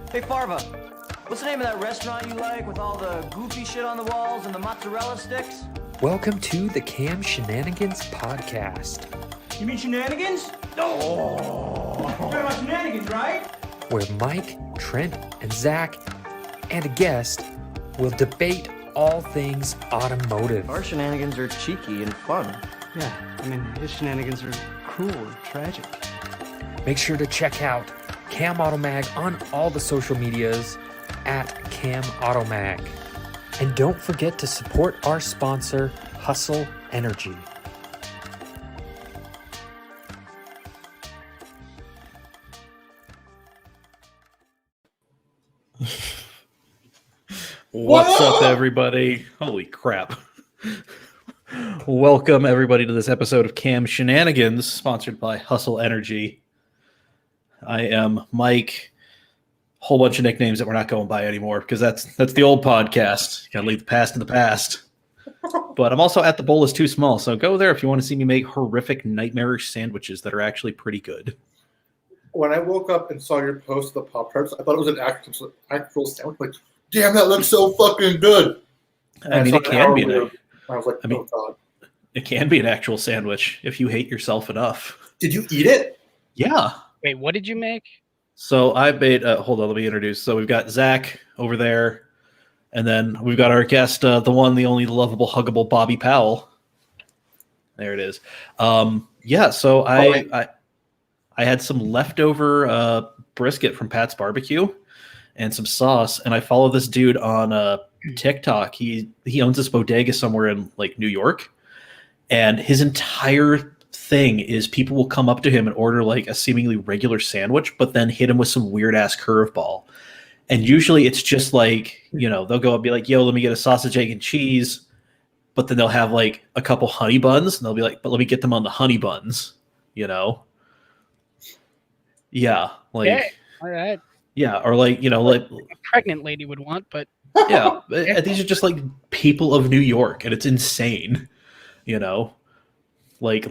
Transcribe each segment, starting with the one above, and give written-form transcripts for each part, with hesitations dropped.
Hey, Farva, what's the name of that restaurant you like with all the goofy shit on the walls and the mozzarella sticks? Welcome to the Cam Shenanigans podcast, You mean Shenanigans? Oh! You're talking about Shenanigans, right? where Mike, Trent, and Zach, and a guest will debate all things automotive. Our shenanigans are cheeky and fun. Yeah, I mean, his shenanigans are cruel and tragic. Make sure to check out Cam Automag on all the social medias at Cam Automag. And don't forget to support our sponsor, Hustle Energy. What's up, everybody? Holy crap. Welcome, everybody, to this episode of Cam Shenanigans, sponsored by Hustle Energy. I am Mike. Whole bunch of nicknames that we're not going by anymore because that's the old podcast. You gotta leave the past in the past. But I'm also at The Bowl Is Too Small, so go there if you want to see me make horrific, nightmarish sandwiches that are actually pretty good. When I woke up and saw your post of the Pop-Tarts, I thought it was an actual sandwich. Like, damn, that looks so fucking good. I mean, it can be. I was like, oh god. It can be an actual sandwich if you hate yourself enough. Did you eat it? Yeah. Wait, what did you make? So I made, hold on, let me introduce. So we've got Zach over there, and then we've got our guest, the one, the only, the lovable, huggable Bobby Powell. There it is. Yeah, so I had some leftover brisket from Pat's Barbecue and some sauce, and I follow this dude on TikTok. He owns this bodega somewhere in like New York, and his entire thing is people will come up to him and order like a seemingly regular sandwich, but then hit him with some weird ass curveball. And usually it's just like, you know, they'll go and be like, yo, let me get a sausage, egg, and cheese. But then they'll have like a couple honey buns and they'll be like, but let me get them on the honey buns, you know? Yeah. Like, Okay. All right. yeah. Or like, you know, like A pregnant lady would want, but yeah. These are just like people of New York and it's insane, you know? Like,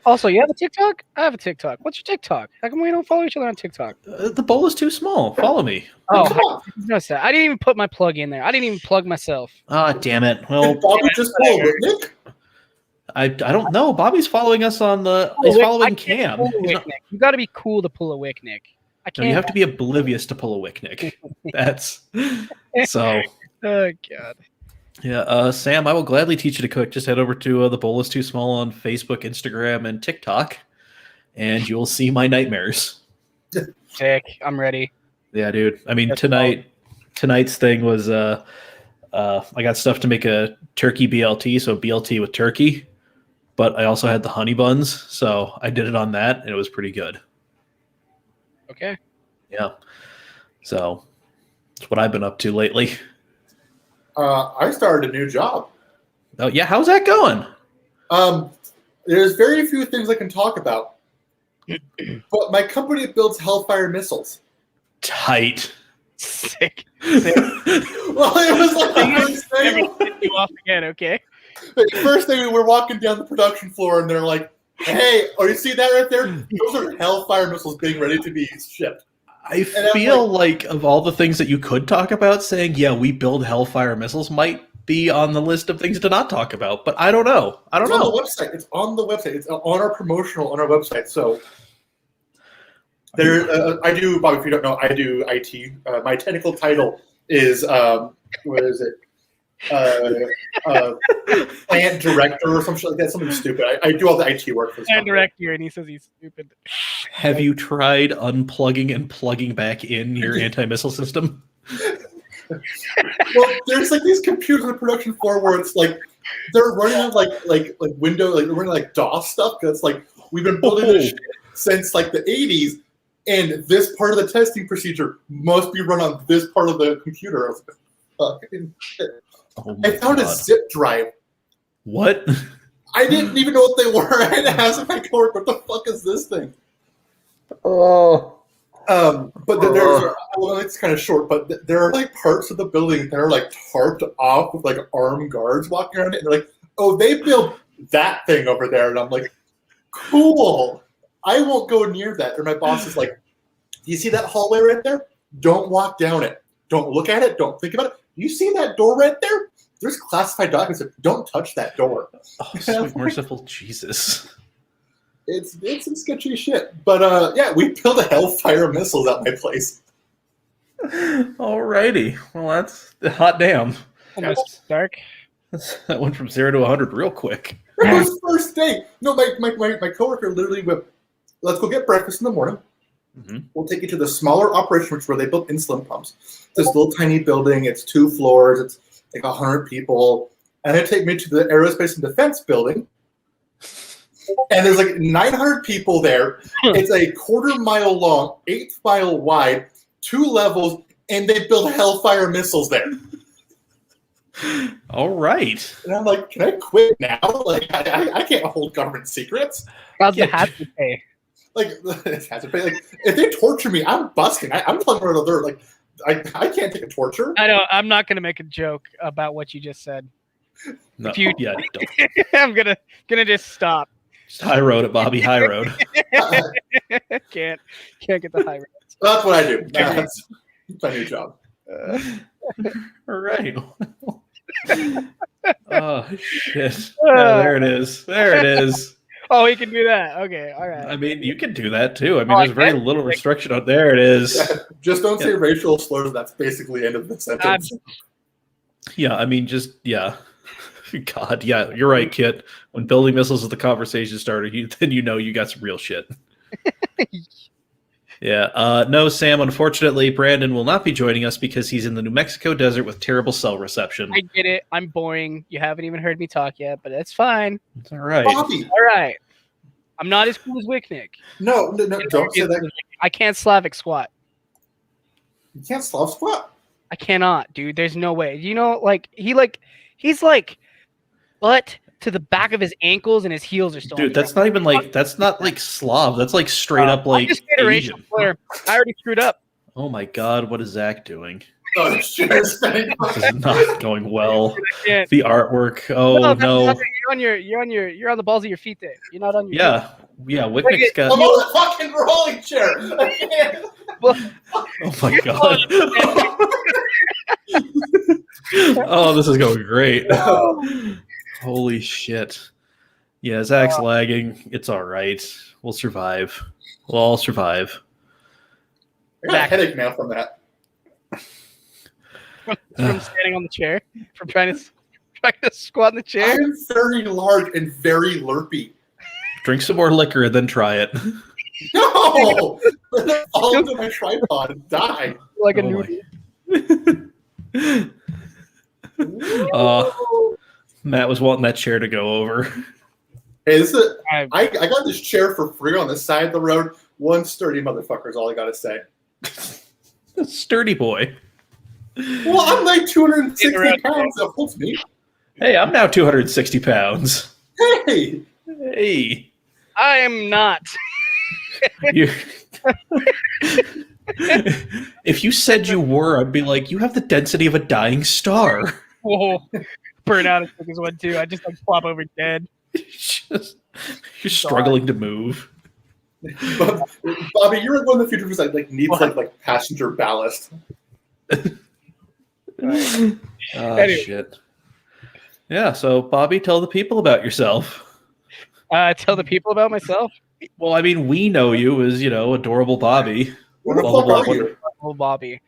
also, you have a TikTok? I have a TikTok. What's your TikTok? How come we don't follow each other on TikTok? The bowl is too small. Follow me. Oh, Come on. I didn't even put my plug in there. I didn't even plug myself. Ah, damn it. Well, Did Bobby just pull a Nick? I don't know. Bobby's following us on the. Pull He's a wick. following I can't Cam. pull a He's wick, not- Nick. You got to be cool to pull a wick, Nick. I no, can't. you have to be oblivious to pull a wick, Nick. That's so. Oh God. Yeah, Sam, I will gladly teach you to cook. Just head over to The Bowl Is Too Small on Facebook, Instagram, and TikTok, and you will see my nightmares. Sick. I'm ready. Yeah, dude. I mean, That's tonight's thing was I got stuff to make a turkey BLT, so BLT with turkey, but I also had the honey buns, so I did it on that, and it was pretty good. Okay. Yeah. So that's what I've been up to lately. I started a new job. Oh yeah, how's that going? There's very few things I can talk about. But my company builds Hellfire missiles. Tight. Sick. Well, it was like the first thing. You off again, okay? The first thing, we're walking down the production floor, and they're like, "Hey, are you see that right there? Those are Hellfire missiles being ready to be shipped." I feel like of all the things that you could talk about, saying, yeah, we build Hellfire missiles might be on the list of things to not talk about, but I don't know. It's on the website. It's on the website. It's on our promotional on our website. So there, I do, Bob, if you don't know, I do IT. My technical title is, what is it? Plant director or some shit like that, something stupid. I do all the IT work for this And company. director, and he says he's stupid. Have you tried unplugging and plugging back in your anti-missile system? Well, there's like these computers on the production floor where it's like they're running on like Windows, like they're running like DOS stuff because it's like we've been building this shit since like the 80s, and this part of the testing procedure must be run on this part of the computer. I was like, fucking shit. Oh my I found a God. zip drive. What? I didn't even know what they were. I had to ask my coworker, what the fuck is this thing? Oh. But then there's, well, it's kind of short, but there are like parts of the building that are like tarped off with like armed guards walking around it, and they're like, oh, they built that thing over there. And I'm like, cool. I won't go near that. And my boss is like, do you see that hallway right there? Don't walk down it. Don't look at it. Don't think about it. You see that door right there? There's classified documents. Don't touch that door. Oh, sweet merciful Jesus. It's some sketchy shit. But yeah, we built a Hellfire missiles at my place. Alrighty. Well, that's hot damn. Almost dark. That went from 0 to 100 real quick. It was first day. No, my coworker literally went, let's go get breakfast in the morning. Mm-hmm. We'll take you to the smaller operation, which where they built insulin pumps. This little tiny building. It's 2 floors. It's like 100 people. And they take me to the Aerospace and Defense building. And there's like 900 people there. It's a 1/4 mile long, 8 mile wide, 2 levels, and they build Hellfire missiles there. All right. And I'm like, can I quit now? Like, I can't hold government secrets. How's the hat to pay? Like, it has to pay. Like, if they torture me, I'm busting. I'm telling them they're like, I can't take a torture. I know. I'm not gonna make a joke about what you just said. No, If you- yeah, don't. I'm gonna just stop. Just high road it, Bobby. High road. Can't get the high road. That's what I do. That's my new job. All right. Oh shit! Yeah, there it is. There it is. Oh, he can do that. Okay, all right. I mean, you can do that too. I mean, Oh, I there's very can? little restriction out there. It is. Yeah, just don't say racial slurs. That's basically the end of the sentence. Yeah, I mean, just yeah. God, yeah, you're right, Kit. When building missiles is the conversation starter, then you know you got some real shit. Yeah. No, Sam, unfortunately, Brandon will not be joining us because he's in the New Mexico desert with terrible cell reception. I get it. I'm boring. You haven't even heard me talk yet, but that's fine. It's all right. Bobby, All right. I'm not as cool as Wicknick. no, don't say that. I can't Slavic squat. You can't Slav squat. I cannot, dude. There's no way. You know, he's like butt to the back of his ankles and his heels are still. Dude, that's not even like Slav. That's like straight up like I just made a racial Asian. slur. I already screwed up. Oh my God, what is Zach doing? Oh, shit. This is not going well. I can't. The artwork. Oh that's no. not- you're on the balls of your feet there. You're not on your Yeah, yeah. Wicknick's I'm got. on the fucking rolling chair. I can't. Oh my God. Oh, this is going great. Holy shit. Yeah, Zach's lagging. It's all right. We'll survive. We'll all survive. I got a headache now from that. from standing on the chair, from trying to squat in the chair. I'm very large and very lurpy. Drink some more liquor and then try it. No! Fall into my tripod and die. Like a Oh newbie. Matt was wanting that chair to go over. Hey, this is I I got this chair for free on the side of the road. One sturdy motherfucker is all I gotta say. Sturdy boy. Well, I'm like 260 pounds. That holds me. Hey, I'm now 260 pounds. Hey! Hey. I am not. You- if you said you were, I'd be like, you have the density of a dying star. Whoa. Burn out as quick as one too. I just like flop over dead. You're struggling to move. Bobby, you're one of the few people that like needs like passenger ballast. Oh, Anyway. shit. Yeah, so Bobby, tell the people about yourself. Tell the people about myself. Well, I mean, we know you as, adorable Bobby. Where the Blah, fuck blah, are blah. you? Oh, Bobby.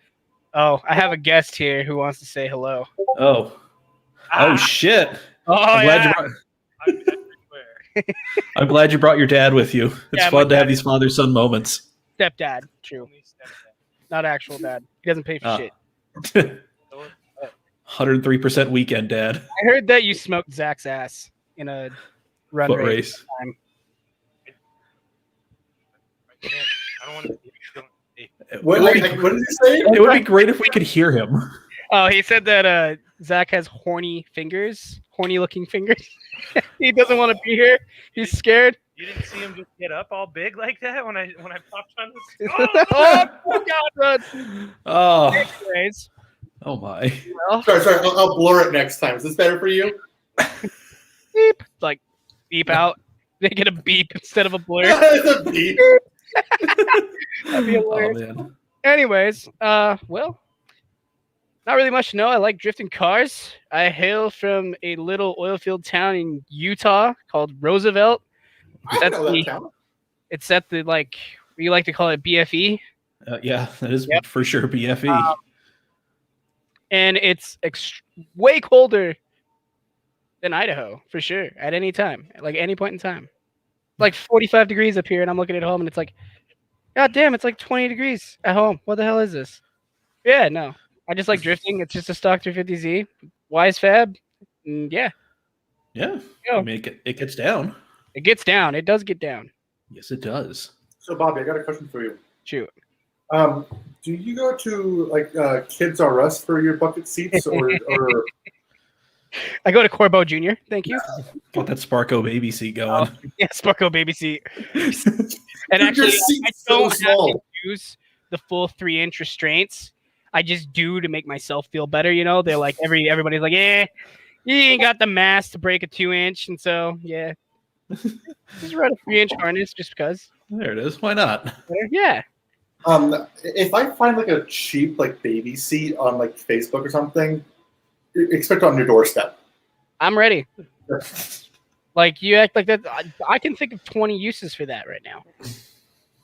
Oh, I have a guest here who wants to say hello. Oh. Oh, shit. Oh, I'm glad, yeah. I'm glad you brought your dad with you. It's Yeah, my fun to have dad- these father-son moments. Stepdad. True. Not actual dad. He doesn't pay for Ah. shit. 103% weekend dad. I heard that you smoked Zach's ass in a run Foot race. race. Time. I don't want to. What did he say? It would be great if we could hear him. Oh, he said that Zach has horny looking fingers. He doesn't want to be here. He's scared. You didn't see him just get up all big like that when I popped on this. Oh, God, run. Oh, Anyways, oh my. well, Sorry, I'll blur it next time. Is this better for you? beep. Like, beep out. They get a beep instead of a blur. It's a beat. That'd be Oh hilarious. man. Anyways, well, not really much to know. I like drifting cars. I hail from a little oil field town in Utah called Roosevelt. I know that town. It's at the like we like to call it BFE. Yeah, that is Yep. for sure BFE. And it's way colder than Idaho for sure at any time, like any point in time. Like 45 degrees up here, and I'm looking at home, and it's like, God damn, it's like 20 degrees at home. What the hell is this? Yeah, no, I just like drifting. It's just a stock 350Z, wise fab. Yeah, Yeah, Yeah. I mean it gets down. it gets down. It does get down. Yes, it does. So, Bobby, I got a question for you. Shoot. Do you go to like Kids R Us for your bucket seats, or I go to Corbo Jr. Thank you. Got that Sparko baby seat going. Yeah, Sparko baby seat. And Dude, actually, your seat's I so don't have to small. use the full 3-inch restraints. I just do to make myself feel better. You know, they're like everybody's like, yeah, you ain't got the mass to break a 2-inch, and so yeah, just run a 3-inch harness just because. There it is. Why not? Yeah, if I find like a cheap like baby seat on like Facebook or something, expect it on your doorstep. I'm ready. Like you act like that. I can think of 20 uses for that right now.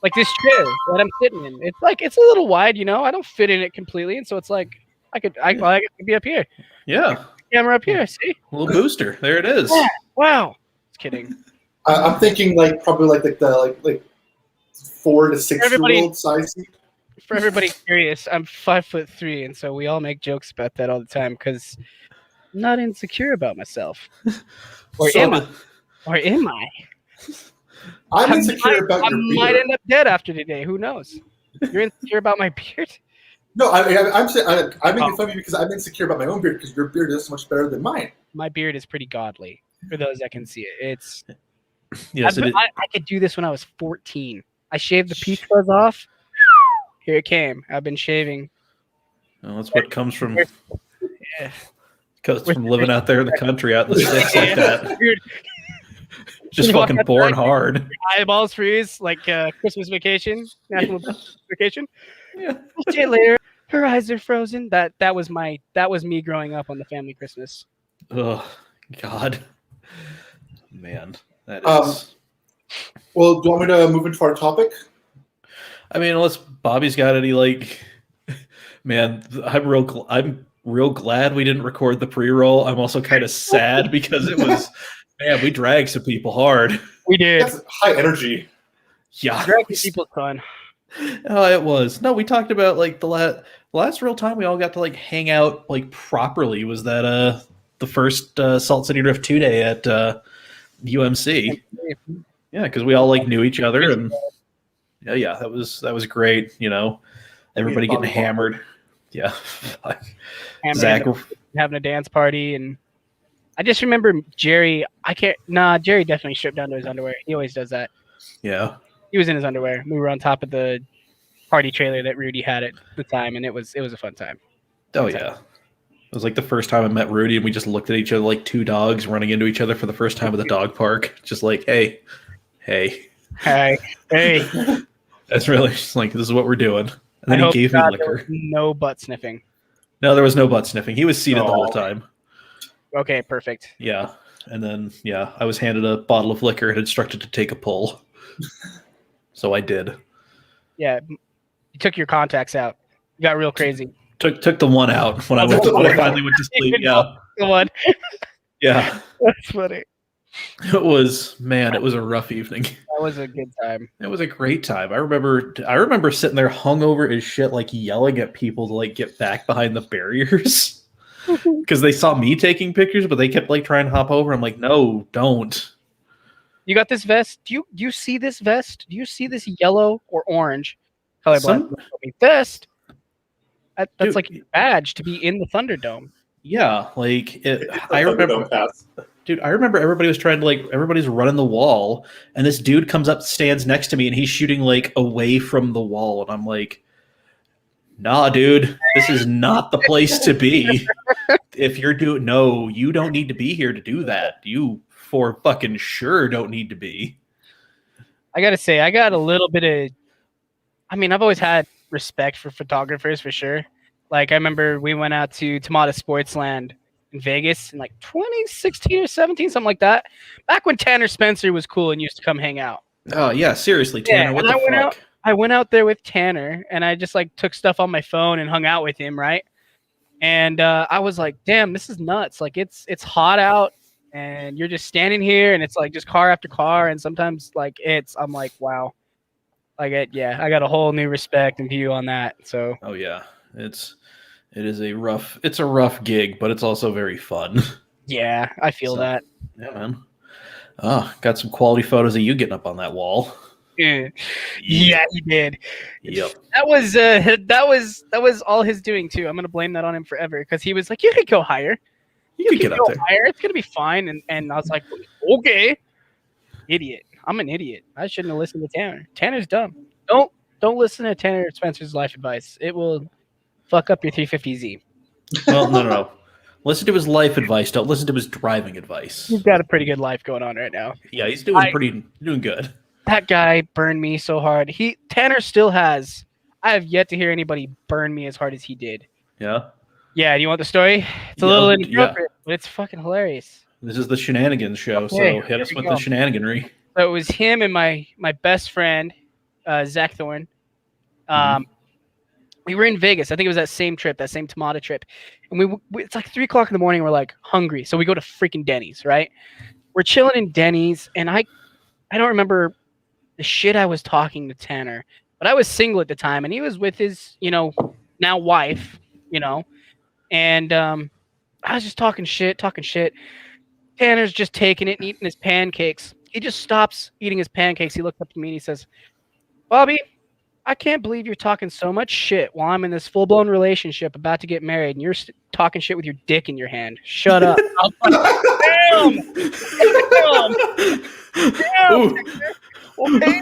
Like this chair that I'm sitting in. It's a little wide, you know. I don't fit in it completely, and so it's like I could be up here. Yeah, Camera up here. See? a little booster. There it is. Yeah. Wow. Just kidding. I'm thinking like probably like the 4 to 6 Everybody- year old size seat. For everybody curious, I'm 5'3", and so we all make jokes about that all the time because I'm not insecure about myself. Or So- am I? Or am I? I'm insecure about I your might beard. end up dead after today. Who knows? You're insecure about my beard? No, I'm saying I'm making Oh. fun of you because I'm insecure about my own beard because your beard is so much better than mine. My beard is pretty godly. For those that can see it, it's. Yes, it is. I could do this when I was 14. I shaved the peach fuzz off. Here it came. I've been shaving. Well, that's what comes from Yeah. living out there in the country, out in the sticks like that. Dude, Just You walk fucking out born there, hard. eyeballs freeze like Christmas vacation, national vacation. Yeah. A day later, her eyes are frozen. That was me growing up on the family Christmas. Oh God, man, that Um, is. Well, do you want me to move into our topic? I mean, unless Bobby's got any like, man, I'm real glad we didn't record the pre-roll. I'm also kind of sad because it was, man, we dragged some people hard. We did. That's high energy. Yeah, Dragging people's fun. oh, it was. No, we talked about like the last real time we all got to like hang out like properly was that the first Salt City Drift 2 day at UMC. Yeah, because we all like knew each other and yeah, that was great. You know, everybody getting hammered. Yeah, Zach. Having a dance party, and I just remember Jerry. Jerry definitely stripped down to his underwear. He always does that. Yeah, He was in his underwear. We were on top of the party trailer that Rudy had at the time, and it was a fun time. oh yeah. It was like the first time I met Rudy, and we just looked at each other like two dogs running into each other for the first time at the dog park. Just like, hey. Hey. That's really just like, this is what we're doing. And then I he hope gave me God there liquor. was no butt sniffing. No, there was no butt sniffing. He was seated the whole time. Okay, perfect. Yeah. And then, yeah, I was handed a bottle of liquor and instructed to take a pull. So I did. Yeah, you took your contacts out. You got real crazy. Took the one out when I finally went to sleep. Yeah. The one. Yeah. That's funny. It was a rough evening. That was a good time. It was a great time. I remember sitting there hungover as shit, like yelling at people to like get back behind the barriers because they saw me taking pictures, but they kept like trying to hop over. I'm like, no, don't. You got this vest? Do you see this vest? Do you see this yellow or orange colorblind vest? That's Dude, like a badge to be in the Thunderdome. Yeah, like I remember. Dude, I remember everybody was trying to everybody's running the wall, and this dude comes up, stands next to me, and he's shooting like away from the wall, and I'm like, nah, dude, this is not the place to be. If you're you don't need to be here to do that. You for fucking sure don't need to be. I gotta say, I got a little bit of. I mean, I've always had respect for photographers for sure. Like I remember we went out to Tamata Sportsland in Vegas in like 2016 or 17, something like that. Back when Tanner Spencer was cool and used to come hang out. Oh yeah, seriously, Tanner, what and the I fuck? I went out there with Tanner and I just like took stuff on my phone and hung out with him, right? And I was like, damn, this is nuts. Like it's hot out and you're just standing here and it's like just car after car and sometimes like I'm like, wow. Like I got a whole new respect and view on that. So Oh yeah, it is a rough gig, but it's also very fun. yeah, I feel So, that. Yeah, man. Oh, got some quality photos of you getting up on that wall. Yeah, he did. Yep. That was all his doing too. I'm gonna blame that on him forever because he was like, "You could go higher. You could get up go there. higher. It's gonna be fine." And I was like, "Okay, idiot. I'm an idiot. I shouldn't have listened to Tanner. Tanner's dumb. Don't listen to Tanner Spencer's life advice. It will fuck up your 350Z. Well, no. Listen to his life advice. Don't listen to his driving advice. He's got a pretty good life going on right now. Yeah, he's doing good. That guy burned me so hard. Tanner still has. I have yet to hear anybody burn me as hard as he did. Yeah. Yeah, do you want the story? It's a Yeah, little yeah. inappropriate, but it's fucking hilarious. This is the Shenanigans show, Okay, so hit us here with we the go. shenaniganry. So it was him and my best friend, Zach Thorne. We were in Vegas. I think it was that same trip, that same Tamata trip. And it's like 3:00 in the morning. We're like hungry. So we go to freaking Denny's, right? We're chilling in Denny's. And I don't remember the shit I was talking to Tanner, but I was single at the time. And he was with his, now wife, and I was just talking shit. Tanner's just taking it and eating his pancakes. He just stops eating his pancakes. He looked up to me and he says, "Bobby, I can't believe you're talking so much shit while I'm in this full-blown relationship about to get married and you're talking shit with your dick in your hand. Shut up." I was like, damn. Ooh. Okay.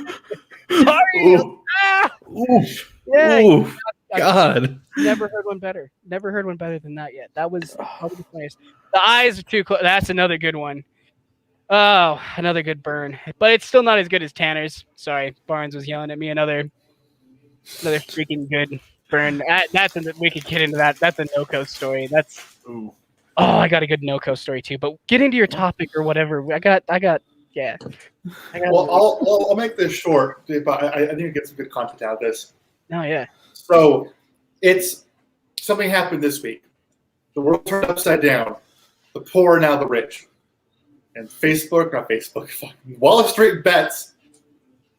Sorry. Ooh. Ah. Oof. Yeah. Oof. God. Never heard one better. Never heard one better than that yet. That was probably the funniest. The eyes are too close. That's another good one. Oh, another good burn. But it's still not as good as Tanner's. Sorry, Barnes was yelling at me. Another freaking good burn. We could get into that. That's a no-co story. Ooh. Oh, I got a good no-co story too. But get into your topic or whatever. Yeah. Well, I'll make this short, but I think we get some good content out of this. Oh yeah. So, something happened this week. The world turned upside down. The poor are now the rich. And Wall Street bets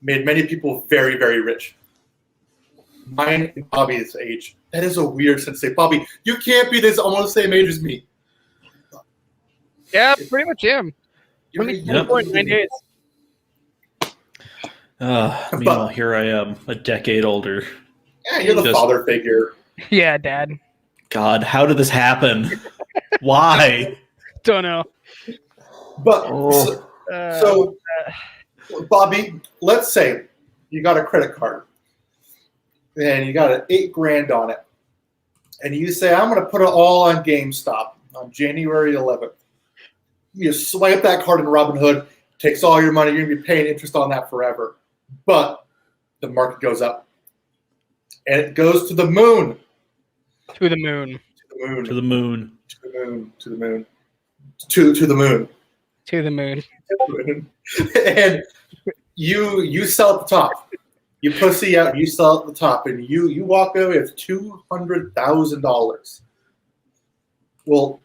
made many people very, very rich. Mine and Bobby's age. That is a weird sense to say. Bobby, you can't be this almost the same age as me. Yeah, pretty much am. You're 9 days. Meanwhile, here I am, a decade older. Yeah, you're the Just- father figure. Yeah, Dad. God, how did this happen? Why? Don't know. But Oh. so, Bobby, let's say you got a credit card and you got an $8,000 on it, and you say, "I'm going to put it all on GameStop on January 11th." You swipe that card in Robinhood, takes all your money. You're going to be paying interest on that forever. But the market goes up, and it goes to the moon. To the moon. To the moon. And you sell at the top. You pussy out. You sell at the top, and you walk away with $200,000. Well,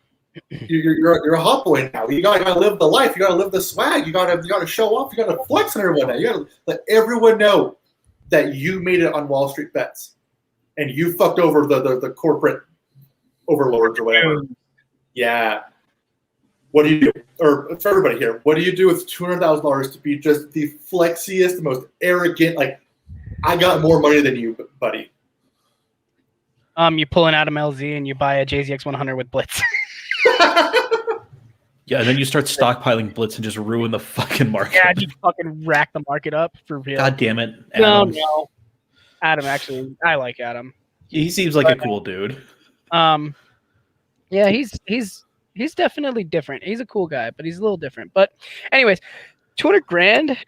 you're a hot boy now. You gotta live the life. You gotta live the swag. You gotta show off. You gotta flex on everyone now. You gotta let everyone know that you made it on Wall Street bets, and you fucked over the corporate overlords or whatever. Yeah. What do you do? Or for everybody here, what do you do with $200,000 to be just the flexiest, the most arrogant? Like, I got more money than you, buddy. You pull an Adam LZ and you buy a JZX 100 with Blitz. Yeah, and then you start stockpiling Blitz and just ruin the fucking market. Yeah, you fucking rack the market up for real. God damn it. No, Adam. no. Adam, actually, I like Adam. He seems like a cool dude. Yeah, he's definitely different. He's a cool guy, but he's a little different. But anyways, $200,000.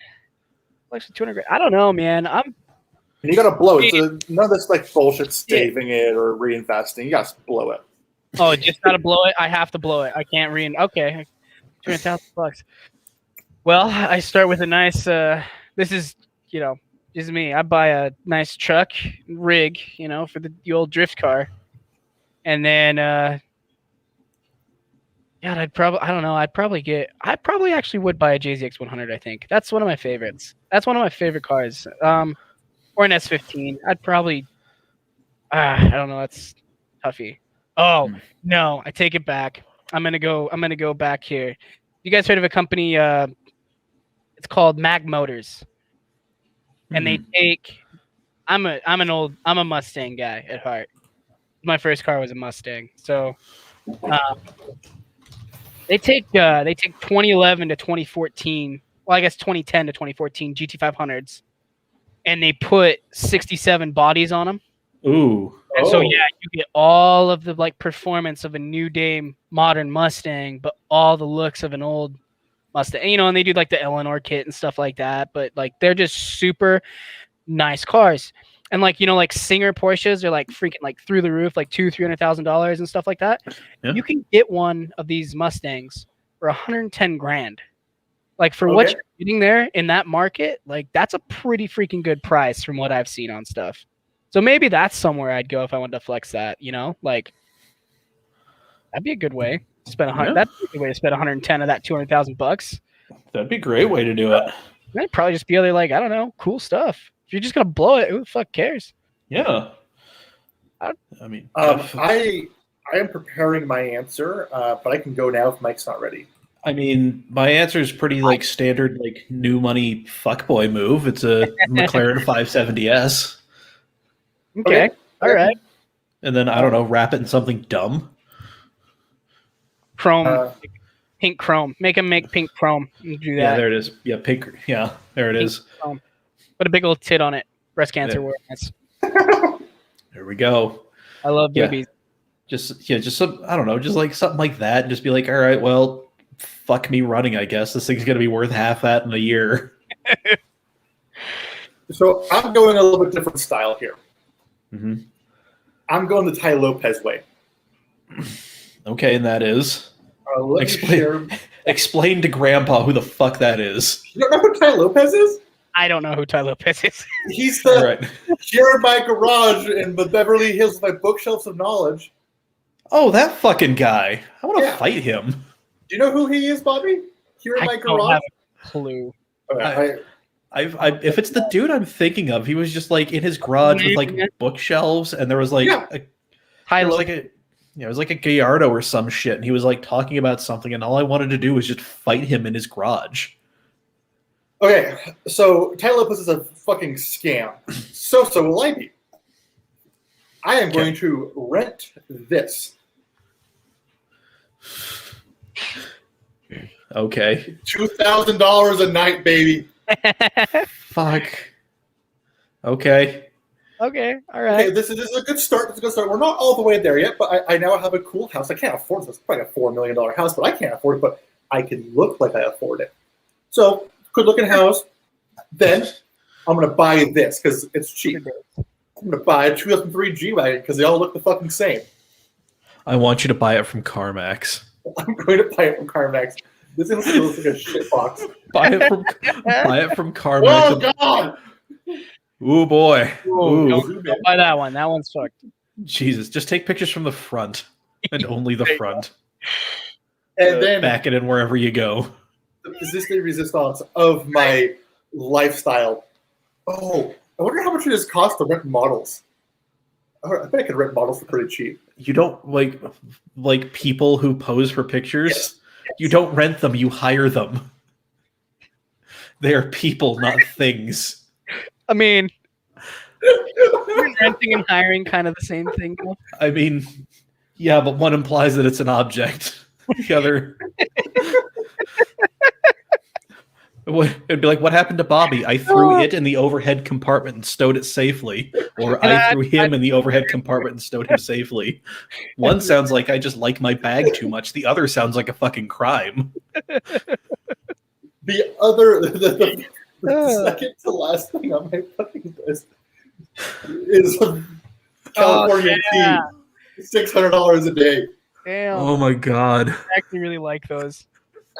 Actually, $200,000. I don't know, man. And you gotta blow it. So none of this like bullshit staving it or reinvesting. You gotta blow it. Oh, just gotta blow it. I have to blow it. I can't Okay, $200,000. Well, I start with a nice. This is just me. I buy a nice truck rig, for the old drift car, and then God, I don't know. I probably actually would buy a JZX 100. I think that's one of my favorites. That's one of my favorite cars. Or an S15. I'd probably. I don't know. That's toughy. Oh no, I take it back. I'm gonna go back here. You guys heard of a company? It's called Mag Motors, and they take. I'm a Mustang guy at heart. My first car was a Mustang, so they take 2011 to 2014. Well, I guess 2010 to 2014 GT500s, and they put 67 bodies on them. Ooh. And so you get all of the like performance of a new day modern Mustang, but all the looks of an old Mustang. And they do like the Eleanor kit and stuff like that, but like they're just super nice cars. And like like Singer Porsches are like freaking like through the roof, like $200,000-$300,000 and stuff like that. Yeah. You can get one of these Mustangs for $110,000. Like for what you're getting there in that market, like that's a pretty freaking good price from what I've seen on stuff. So maybe that's somewhere I'd go if I wanted to flex that, like that'd be a good way to spend That'd be a good way to spend 110 of that $200,000. That'd be a great way to do it. That'd probably just be other like, I don't know, cool stuff. If you're just gonna blow it, who the fuck cares? Yeah. I am preparing my answer, but I can go now if Mike's not ready. I mean, my answer is pretty like standard, like new money fuckboy move. It's a McLaren 570S. Okay. All right. And then I don't know, wrap it in something dumb. Chrome, pink chrome. Make them make pink chrome. You do that. Yeah, there it is. Yeah, pink. Yeah, there it is. Chrome. Put a big old tit on it. Breast cancer awareness. There we go. I love boobies. Just some, I don't know, just like something like that. And just be like, all right, well, fuck me running, I guess. This thing's gonna be worth half that in a year. So I'm going a little bit different style here. Mm-hmm. I'm going the Ty Lopez way. Okay, and that is explain to Grandpa who the fuck that is. You don't know who Ty Lopez is? I don't know who Ty Lopez is. He's the here in my garage in the Beverly Hills, my bookshelves of knowledge. Oh, that fucking guy! I want to fight him. Do you know who he is, Bobby? Here in my garage. I don't have a clue. If it's the dude I'm thinking of, he was just like in his garage with like bookshelves, and there was like it was like a Gallardo or some shit, and he was like talking about something, and all I wanted to do was just fight him in his garage. Okay, so Ty Lopez is a fucking scam. So will I be. I am going to rent this. Okay. $2,000 a night, baby. Fuck. Okay. Okay. All right. Okay, this is a good start. It's a good start. We're not all the way there yet, but I now have a cool house. I can't afford this. It's probably a $4 million house, but I can't afford it. But I can look like I afford it. So, good looking house. Then I'm gonna buy this because it's cheap. I'm gonna buy a 2003 G-Wagon because they all look the fucking same. I want you to buy it from CarMax. I'm going to buy it from CarMax. This looks like a shit box. Buy it from CarMax. Oh God! Ooh boy. Ooh. Don't buy that one. That one's fucked. Jesus, just take pictures from the front and only the front. And then back it in wherever you go. The persistent resistance of my lifestyle. Oh, I wonder how much it just cost to rent models. I bet I could rent models for pretty cheap. You don't like people who pose for pictures. Yes. You don't rent them, you hire them. They are people, not things. I mean, renting and hiring kind of the same thing. I mean, yeah, but one implies that it's an object. The other, it'd be like, what happened to Bobby? I threw it in the overhead compartment and stowed it safely. Or I threw him in the overhead compartment and stowed him safely. One sounds like I just like my bag too much. The other sounds like a fucking crime. The other, the second to last thing on my fucking list is a California yeah. tea, $600 a day. Damn. Oh my god, I actually really like those.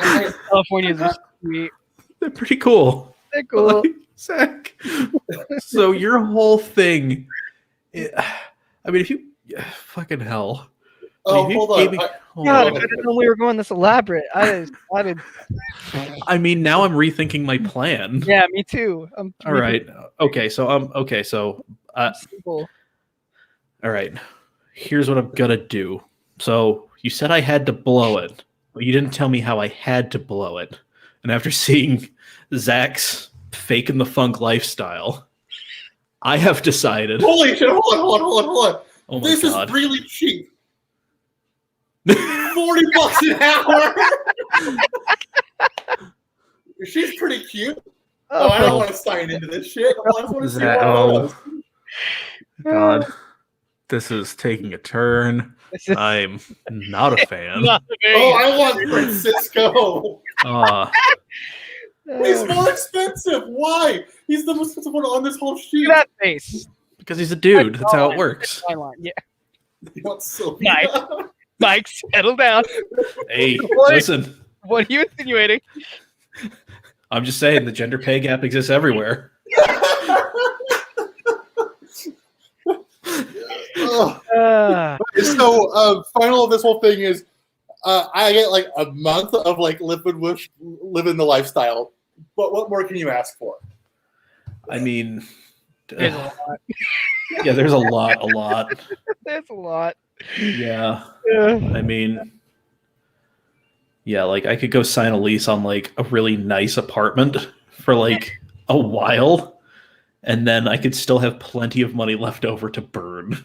California's are sweet. they're pretty cool. They're cool. Like, Zach, so your whole thing, I mean, if you fucking hell. Oh, if you hold gave on. me- hold God, on. if I didn't know we were going this elaborate, I did. I mean, now I'm rethinking my plan. Yeah, me too. All right. Okay. So Simple. all right. Here's what I'm gonna do. So you said I had to blow it, but you didn't tell me how I had to blow it. And after seeing Zach's fake in the funk lifestyle, I have decided. Holy shit! Hold on. Oh my This god. is really cheap. $40 an hour. She's pretty cute. Oh, I don't want to sign into this shit. I just want to see Zach, what it oh god. This is taking a turn. This is I'm not a fan. not very Oh, I want Francisco. He's good. more expensive. Why? He's the most expensive one on this whole sheet. Look at that face. Because he's a dude. That's how it works. Yeah. He wants Sylvia. Nice. Mike, settle down. Hey, What? listen. What are you insinuating? I'm just saying the gender pay gap exists everywhere. Ugh. So, final of this whole thing is, I get like a month of like living the lifestyle. But what more can you ask for? I mean, There's a lot. yeah, there's a lot. There's a lot. Yeah, Yeah. I mean, yeah, like I could go sign a lease on like a really nice apartment for like a while, and then I could still have plenty of money left over to burn.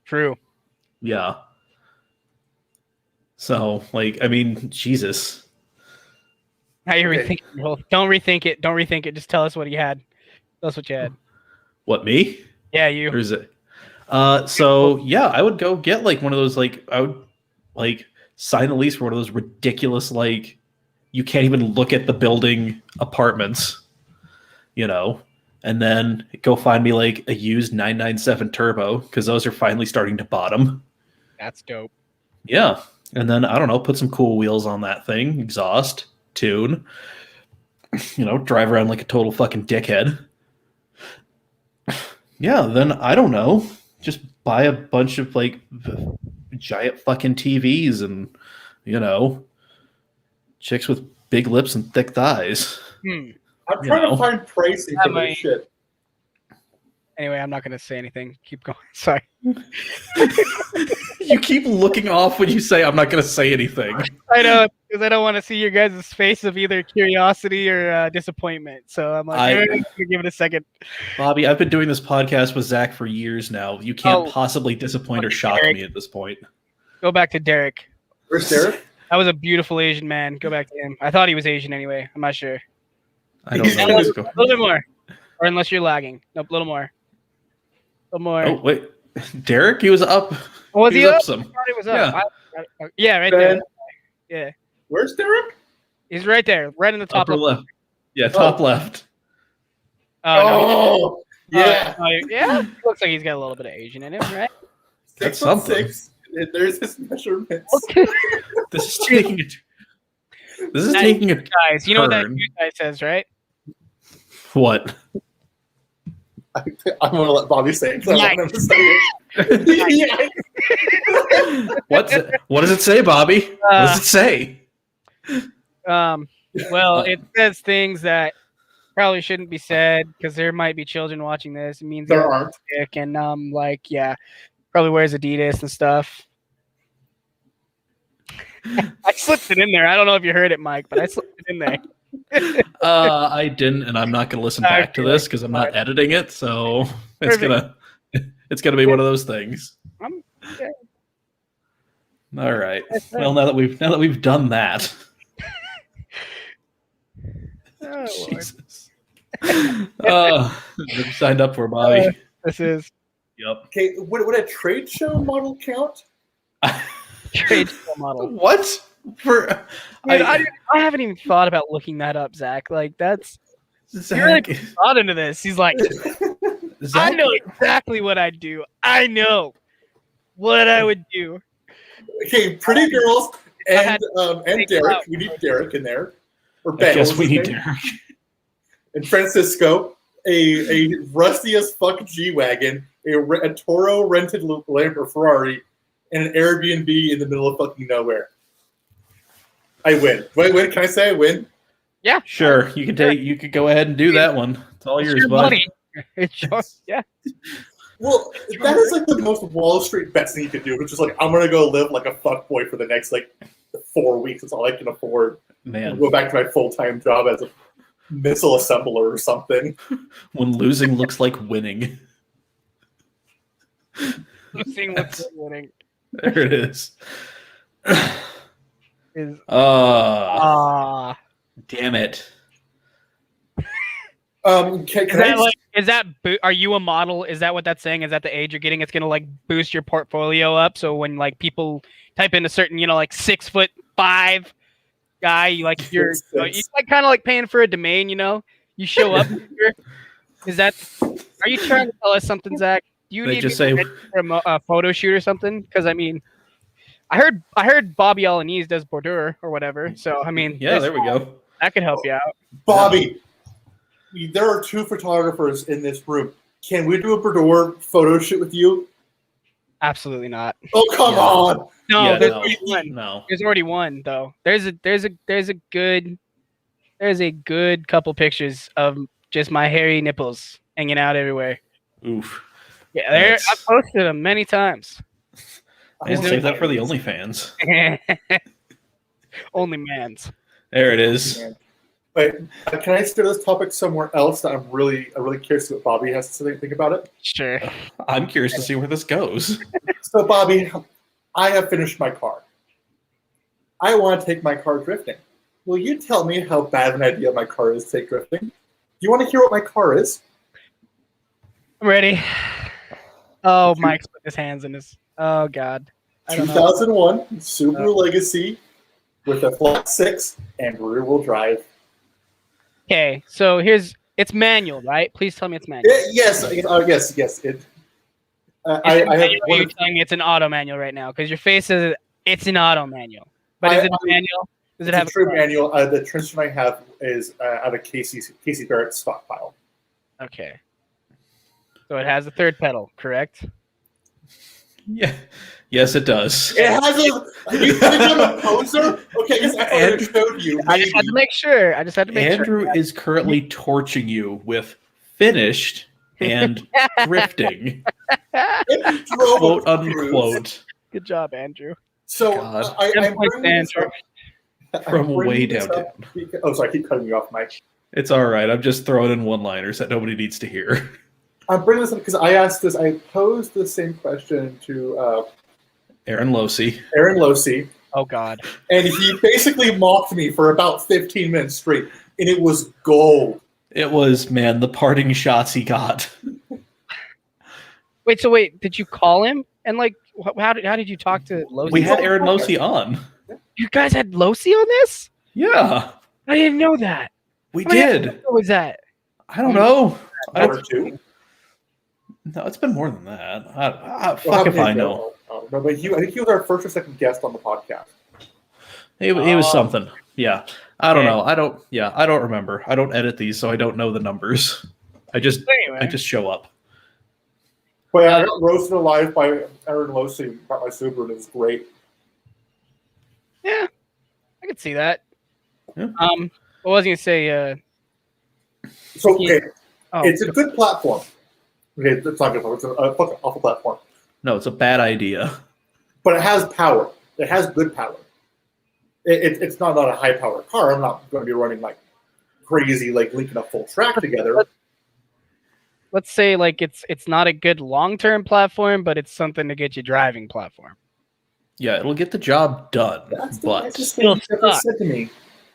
True. Yeah. So, like, I mean, Jesus. How you rethinking? Well, don't rethink it. Don't rethink it. Just tell us what you had. Tell us what you had. What, me? Yeah, Or you. is it? So yeah, I would go get like one of those, like, I would like sign a lease for one of those ridiculous, like, you can't even look at the building apartments, you know, and then go find me like a used 997 Turbo, because those are finally starting to bottom. That's dope. Yeah. And then, I don't know, put some cool wheels on that thing, exhaust, tune, you know, drive around like a total fucking dickhead. Yeah, then, I don't know, just buy a bunch of like giant fucking TVs and, you know, chicks with big lips and thick thighs. I'm trying to find pricing for this shit. Anyway, I'm not going to say anything. Keep going. Sorry. You keep looking off when you say I'm not going to say anything. I know, because I don't want to see your guys' face of either curiosity or disappointment. So I'm like, I'm going to give it a second. Bobby, I've been doing this podcast with Zach for years now. You can't Oh. possibly disappoint or shock Derek. me at this point. Go back to Derek. Where's Derek? That was a beautiful Asian man. Go back to him. I thought he was Asian anyway. I'm not sure. I don't know. A little bit more. Or unless you're lagging. Nope, a little more. A little more. Oh, wait. Derek? He was up. Was he up? some. I thought he was up. Yeah, right there. Yeah. Where's Derek? He's right there. Right in the top Upper left. Yeah, top left. Oh, no. Yeah. Yeah. Looks like he's got a little bit of Asian in him, right? That's 6'6". something. There's his measurements. This is taking a This is taking a Guys, you know what that turn. news guy says, right? What? I'm going to let Bobby say it. 'Cause I want him to say it. What does it say, Bobby? What does it say? Well, it says things that probably shouldn't be said because there might be children watching this. It means There aren't. dick and like, yeah, probably wears Adidas and stuff. I slipped it in there. I don't know if you heard it, Mike, but I slipped it in there. I didn't, and I'm not going to listen back to this because I'm not editing it. So it's gonna be one of those things. Okay. All right. Well, now that we've done that, Oh, Lord. Jesus. Signed up for Bobby. This is Yep. Okay, would a trade show model count? trade show model. What? For Dude, I haven't even thought about looking that up, Zach. Like, that's you really Zach, thought into this. He's like, I know exactly what I'd do. I know what I would do. Okay, pretty girls I had and Derek. We need Derek in there. Or I Ben. guess what we was his need name? Derek. And Francisco, a rusty as fuck G-Wagon, a Toro rented Lamb or Ferrari, and an Airbnb in the middle of fucking nowhere. I win. Wait, can I say I win? Yeah, Sure, you could go ahead and do that one. It's all it's yours, your bud. money. It's yours. Yeah. Well, that is like the most Wall Street best thing you could do, which is like, I'm gonna go live like a fuckboy for the next like 4 weeks. That's all I can afford. And Man, go back to my full-time job as a missile assembler or something. when losing looks like winning. Seeing what's winning There it is. is Damn it. Are you a model? Is that what that's saying? Is that the age you're getting? It's gonna like boost your portfolio up. So when like people type in a certain, like 6'5" guy, you're like kind of like paying for a domain. You show up. Is that? Are you trying to tell us something, Zach? Do you They need just me say- for a photo shoot or something? Because I mean, I heard Bobby Alaniz does Bordeaux or whatever. So I mean, Yeah, there we go. that could help you out. Bobby, there are 2 photographers in this room. Can we do a Bordeaux photo shoot with you? Absolutely not. Oh, come on. No, Yeah, there's no. already one. No. There's already one though. There's a good couple pictures of just my hairy nipples hanging out everywhere. Oof. Yeah, That's- I've posted them many times. I'll save that for the OnlyFans. Only man's. There it is. Wait, can I steer this topic somewhere else that I'm really curious what Bobby has to think about it? Sure. I'm curious to see where this goes. So, Bobby, I have finished my car. I want to take my car drifting. Will you tell me how bad an idea my car is to take drifting? Do you want to hear what my car is? I'm ready. Oh, Mike's put his hands in his. Oh God. I don't know. 2001 Subaru Legacy with a flat 6 and rear-wheel drive. Okay, so it's manual, right? Please tell me it's manual. Yes. It. I have. You're telling me it's an auto manual right now because your face says it's an auto manual. But is it a manual? Does it have a true manual? The transmission I have is out of Casey Barrett's stockpile. Okay. So it has a third pedal, correct? Yeah. Yes, it does. It has a. You think I'm a poser? Okay, yes, I thought I showed you. I just had to make sure. Andrew is currently torching you with finished and drifting, quote unquote. Good job, Andrew. So God. I'm bringing this Andrew. up. From I'm way bringing this down. up because- oh, sorry, I keep cutting you off, Mike. It's all right. I'm just throwing in one-liners that nobody needs to hear. I'm bringing this up because I posed the same question to Aaron Losey. Aaron Losey, Oh God. and he basically mocked me for about 15 minutes straight, and it was gold. It was, man, the parting shots he got. Wait, did you call him? And like, how did you talk to Losey? We had Aaron Losey on. You guys had Losey on this? Yeah, I didn't know that. we How many did. episodes was that? I don't know. Or two. No, it's been more than that. Well, Fuck how if many I ago? know. No, but I think he was our first or second guest on the podcast. He was Oh. something. Yeah. I don't Okay. know. I don't remember. I don't edit these, so I don't know the numbers. I just Anyway, show up. But yeah, I got roasted alive by Aaron Losey about my Subaru, and it was great. yeah, I could see that. Yeah. What was I gonna say? So, okay, Oh, it's a good platform. Okay, it's not a good platform. It's a fucking awful platform. No, it's a bad idea. But it has power. It has good power. It's not a high power car. I'm not going to be running like crazy, like linking a full track together. let's say like it's not a good long-term platform, but it's something to get you driving platform. Yeah, it'll get the job done. That's the But nicest thing he's ever suck. said to me.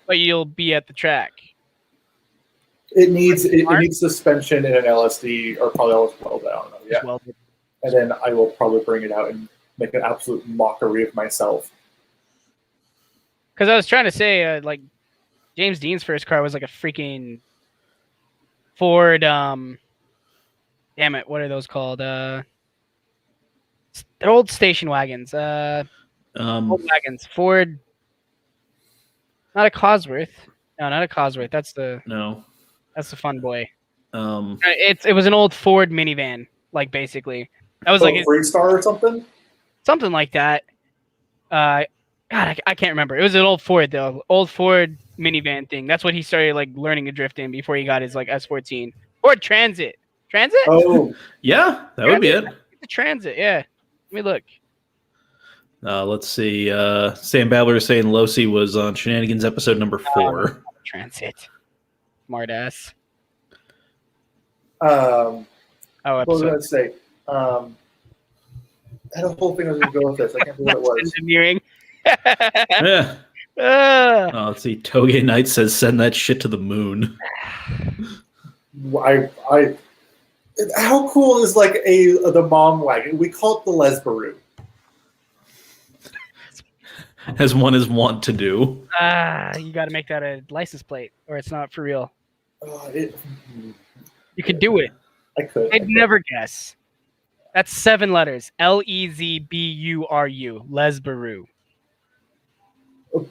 But you'll be at the track. It needs suspension and an LSD or probably LS12. I don't know. Yeah, Well, and then I will probably bring it out and make an absolute mockery of myself. because I was trying to say, like James Dean's first car was like a freaking Ford. damn it, what are those called? They're old station wagons. Old wagons. Ford. Not a Cosworth. No, not a Cosworth. That's the No. fun boy. Um, It was an old Ford minivan, like basically. That was like Freestar or something. something like that. God, I can't remember. It was an old Ford though, old Ford minivan thing. That's what he started like learning to drift in before he got his like S14 Ford Transit. Transit? Oh, yeah, that would be it. The Transit. Yeah. Let me look. Let's see. Sam Babler is saying Losi was on Shenanigans episode number 4. Transit. Smart ass. oh, Oh, what was I episode. going to say? I had a whole thing I was going to go with this. I can't remember what it was. Engineering. Yeah. Let's see. Toge Knight says send that shit to the moon. How cool is like the mom wagon? We call it the Lesbaroo. As one is wont to do. You got to make that a license plate, or it's not for real. You You could do it. I could. I'd never guess. That's 7 letters. Lezburu. Lesbaru.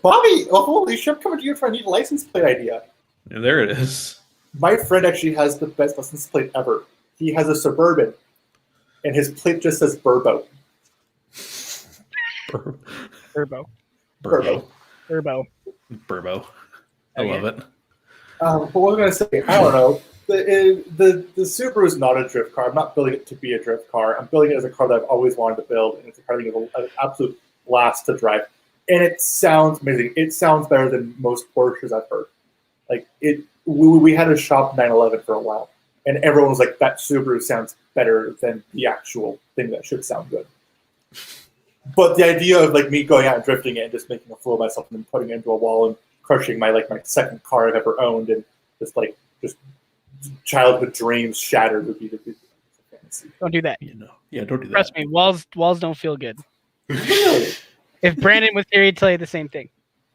Bobby, holy shit, I'm coming to you for I need a license plate idea. Yeah, there it is. My friend actually has the best license plate ever. He has a Suburban, and his plate just says Burbo. Turbo. Burbo. I love it. But what was I going to say? I don't know. The Subaru is not a drift car. I'm not building it to be a drift car. I'm building it as a car that I've always wanted to build, and it's a car that is an absolute blast to drive. And it sounds amazing. It sounds better than most Porsches I've heard. Like we had a shop 911 for a while, and everyone was like, "That Subaru sounds better than the actual thing that should sound good." But the idea of like me going out and drifting it and just making a fool of myself and then putting it into a wall and crushing my second car I've ever owned and just childhood dreams shattered would be the fantasy. Don't do that. Yeah, don't do that. Trust me, walls don't feel good. Really? If Brandon was here, he'd tell you the same thing.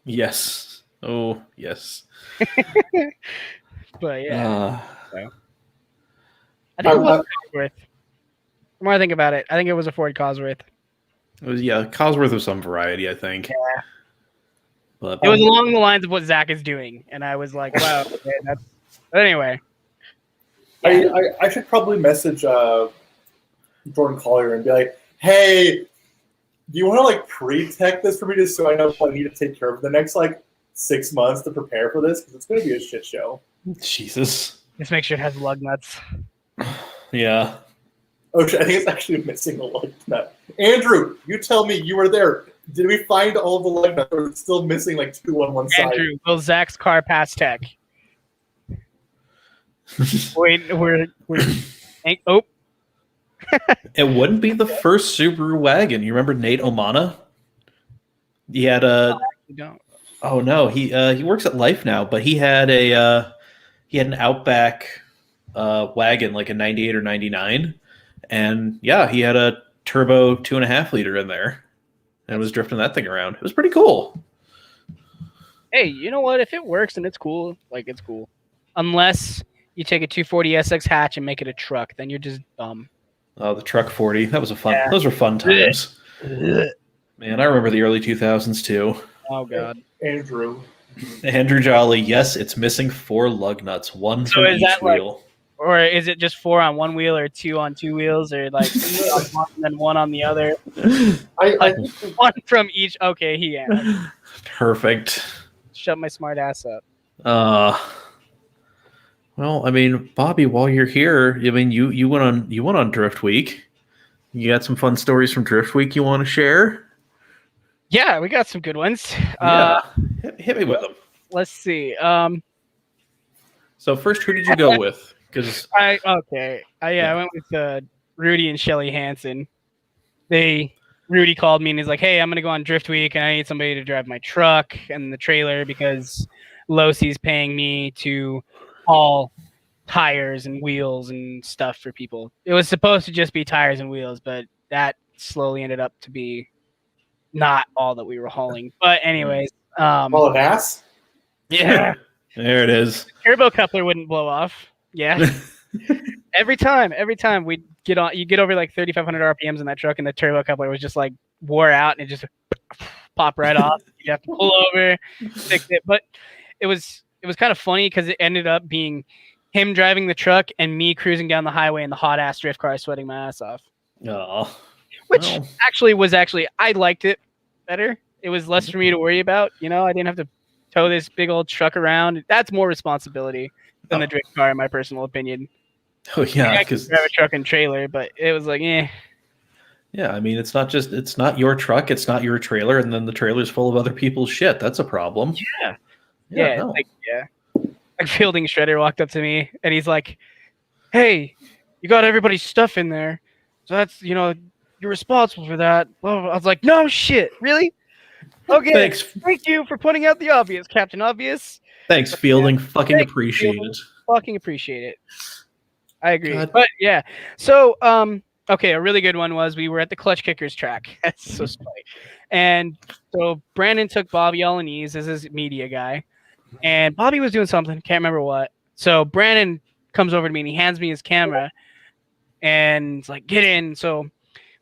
Yes. Oh, yes. But yeah, I think I- it was Cosworth. The more I think about it, I think it was a Ford Cosworth. It was Cosworth of some variety, I think. Yeah. But It was along the lines of what Zach is doing, and I was like, "Wow, okay, that's." But anyway, I should probably message Jordan Collier and be like, "Hey, do you want to pre-tech this for me just so I know what I need to take care of the next 6 months to prepare for this because it's going to be a shit show." Jesus. just make sure it has lug nuts. Yeah. Oh shit! I think it's actually missing a lug nut. Andrew, you tell me you were there. Did we find all the lug nuts, or is it still missing 2 on one side? Andrew, will Zach's car pass tech? Wait, we're oh. It wouldn't be the first Subaru wagon. You remember Nate Omana? He had a. You don't. Oh no, he works at Life now, but he had an Outback wagon, like a 98 or 99, and yeah, he had a turbo 2.5 liter in there, and was drifting that thing around. It was pretty cool. Hey, you know what? If it works and it's cool, it's cool. Unless you take a 240 SX hatch and make it a truck, then you're just dumb. Oh, the Truck 40. That was a fun. Yeah. Those were fun times. Man, I remember the early 2000s too. Oh god. Andrew. Andrew Jolly. Yes, it's missing 4 lug nuts, one So from is each that wheel. Or is it just 4 on one wheel or 2 on 2 wheels or 2 on one and then 1 on the other? I 1 from each. Okay, yeah. Perfect. Shut my smart ass up. Well, I mean, Bobby, while you're here, I mean, you went on Drift Week. You got some fun stories from Drift Week you want to share? Yeah, we got some good ones. Yeah, hit me with them. Let's see. So first, who did you go with? Because I went with Rudy and Shelly Hansen. Rudy called me and he's like, "Hey, I'm gonna go on Drift Week and I need somebody to drive my truck and the trailer because Losi's paying me to haul tires and wheels and stuff for people." It was supposed to just be tires and wheels, but that slowly ended up to be not all that we were hauling. But anyways, All an ass? yeah, there it is. turbo coupler wouldn't blow off. Yeah. Every time we get on, you get over like 3,500 RPMs in that truck, and the turbo coupler was just like wore out, and it just pop right off. You have to pull over, fix it. But it was kind of funny because it ended up being him driving the truck and me cruising down the highway in the hot ass drift car, sweating my ass off. Oh, Which well. was I liked it better. It was less for me to worry about. You know, I didn't have to tow this big old truck around. That's more responsibility than the drift car, in my personal opinion. Oh yeah, I could because drive a truck and trailer, but it was like, eh. yeah, I mean, it's not your truck, it's not your trailer, and then the trailer's full of other people's shit. That's a problem. Yeah. No. Like Fielding Shredder walked up to me and he's like, "Hey, you got everybody's stuff in there, so that's you're responsible for that." Blah, blah, blah. I was like, "No shit, really? Okay, Thanks, thank you for pointing out the obvious, Captain Obvious. thanks, Fielding. Fucking Thanks, appreciate Fielding. it. Fucking appreciate it." I agree. God. But yeah, so okay, a really good one was we were at the Clutch Kickers track. That's so funny. And so Brandon took Bobby Alaniz as his media guy, and Bobby was doing something, can't remember what. So Brandon comes over to me and he hands me his camera, and it's like, "Get in." So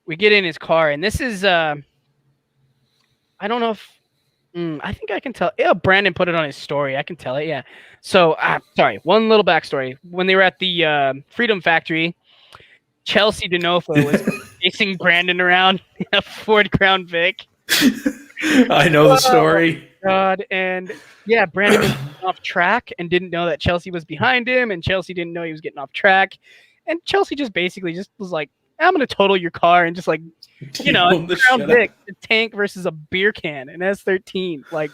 we get in his car, and this is I don't know if I think I can tell. Yeah, Brandon put it on his story. I can tell it. Yeah. So, sorry. One little backstory. When they were at the Freedom Factory, Chelsea DeNofa was chasing Brandon around in a Ford Crown Vic. I know the story. God, and yeah, Brandon was getting off track and didn't know that Chelsea was behind him, and Chelsea didn't know he was getting off track, and Chelsea just basically just was like, "I'm gonna total your car," and just like, Blown the Crown shit Vic, a tank versus a beer can, an S13, like.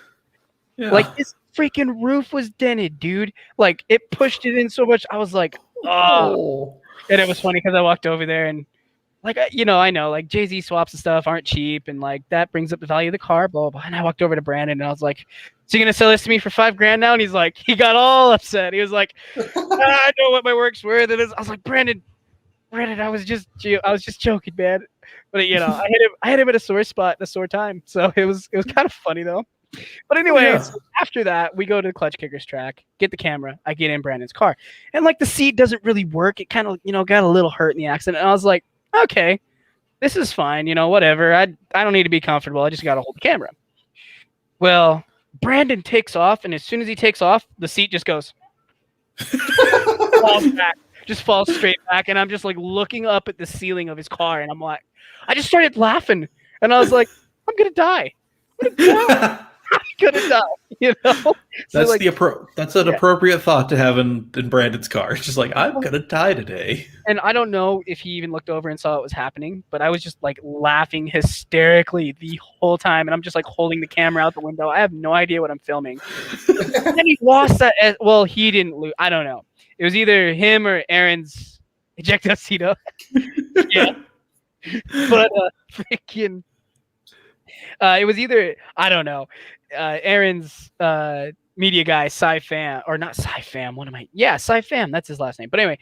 Yeah. Like his freaking roof was dented, dude. Like it pushed it in so much. I was like, oh. And it was funny because I walked over there and like, I know like Jay-Z swaps and stuff aren't cheap. And like that brings up the value of the car, blah, blah, blah. And I walked over to Brandon and I was like, "So you going to sell this to me for $5,000 now?" And he's like, he got all upset. He was like, "I know what my work's worth." And I was like, Brandon, I was just joking, man. But I hit him at a sore spot, a sore time. So it was kind of funny though. But anyways, after that, we go to the Clutch Kickers track, get the camera. I get in Brandon's car. And like the seat doesn't really work. It kind of, got a little hurt in the accident. And I was like, okay, this is fine. Whatever. I don't need to be comfortable. I just got to hold the camera. Well, Brandon takes off. And as soon as he takes off, the seat just goes. Falls back. Just falls straight back. And I'm just like looking up at the ceiling of his car. And I'm like, I just started laughing. And I was like, I'm going to die. I'm gonna die, So That's like, that's an appropriate thought to have in Brandon's car. It's just like, I'm gonna die today. And I don't know if he even looked over and saw what was happening, but I was just like laughing hysterically the whole time, and I'm just like holding the camera out the window. I have no idea what I'm filming. And then he lost that. Well, he didn't lose. I don't know. It was either him or Aaron's ejectocito. Yeah, but freaking. It was either, I don't know, Aaron's media guy, Sci-Fam, or not Sci-Fam, Sci-Fam, that's his last name. But anyway,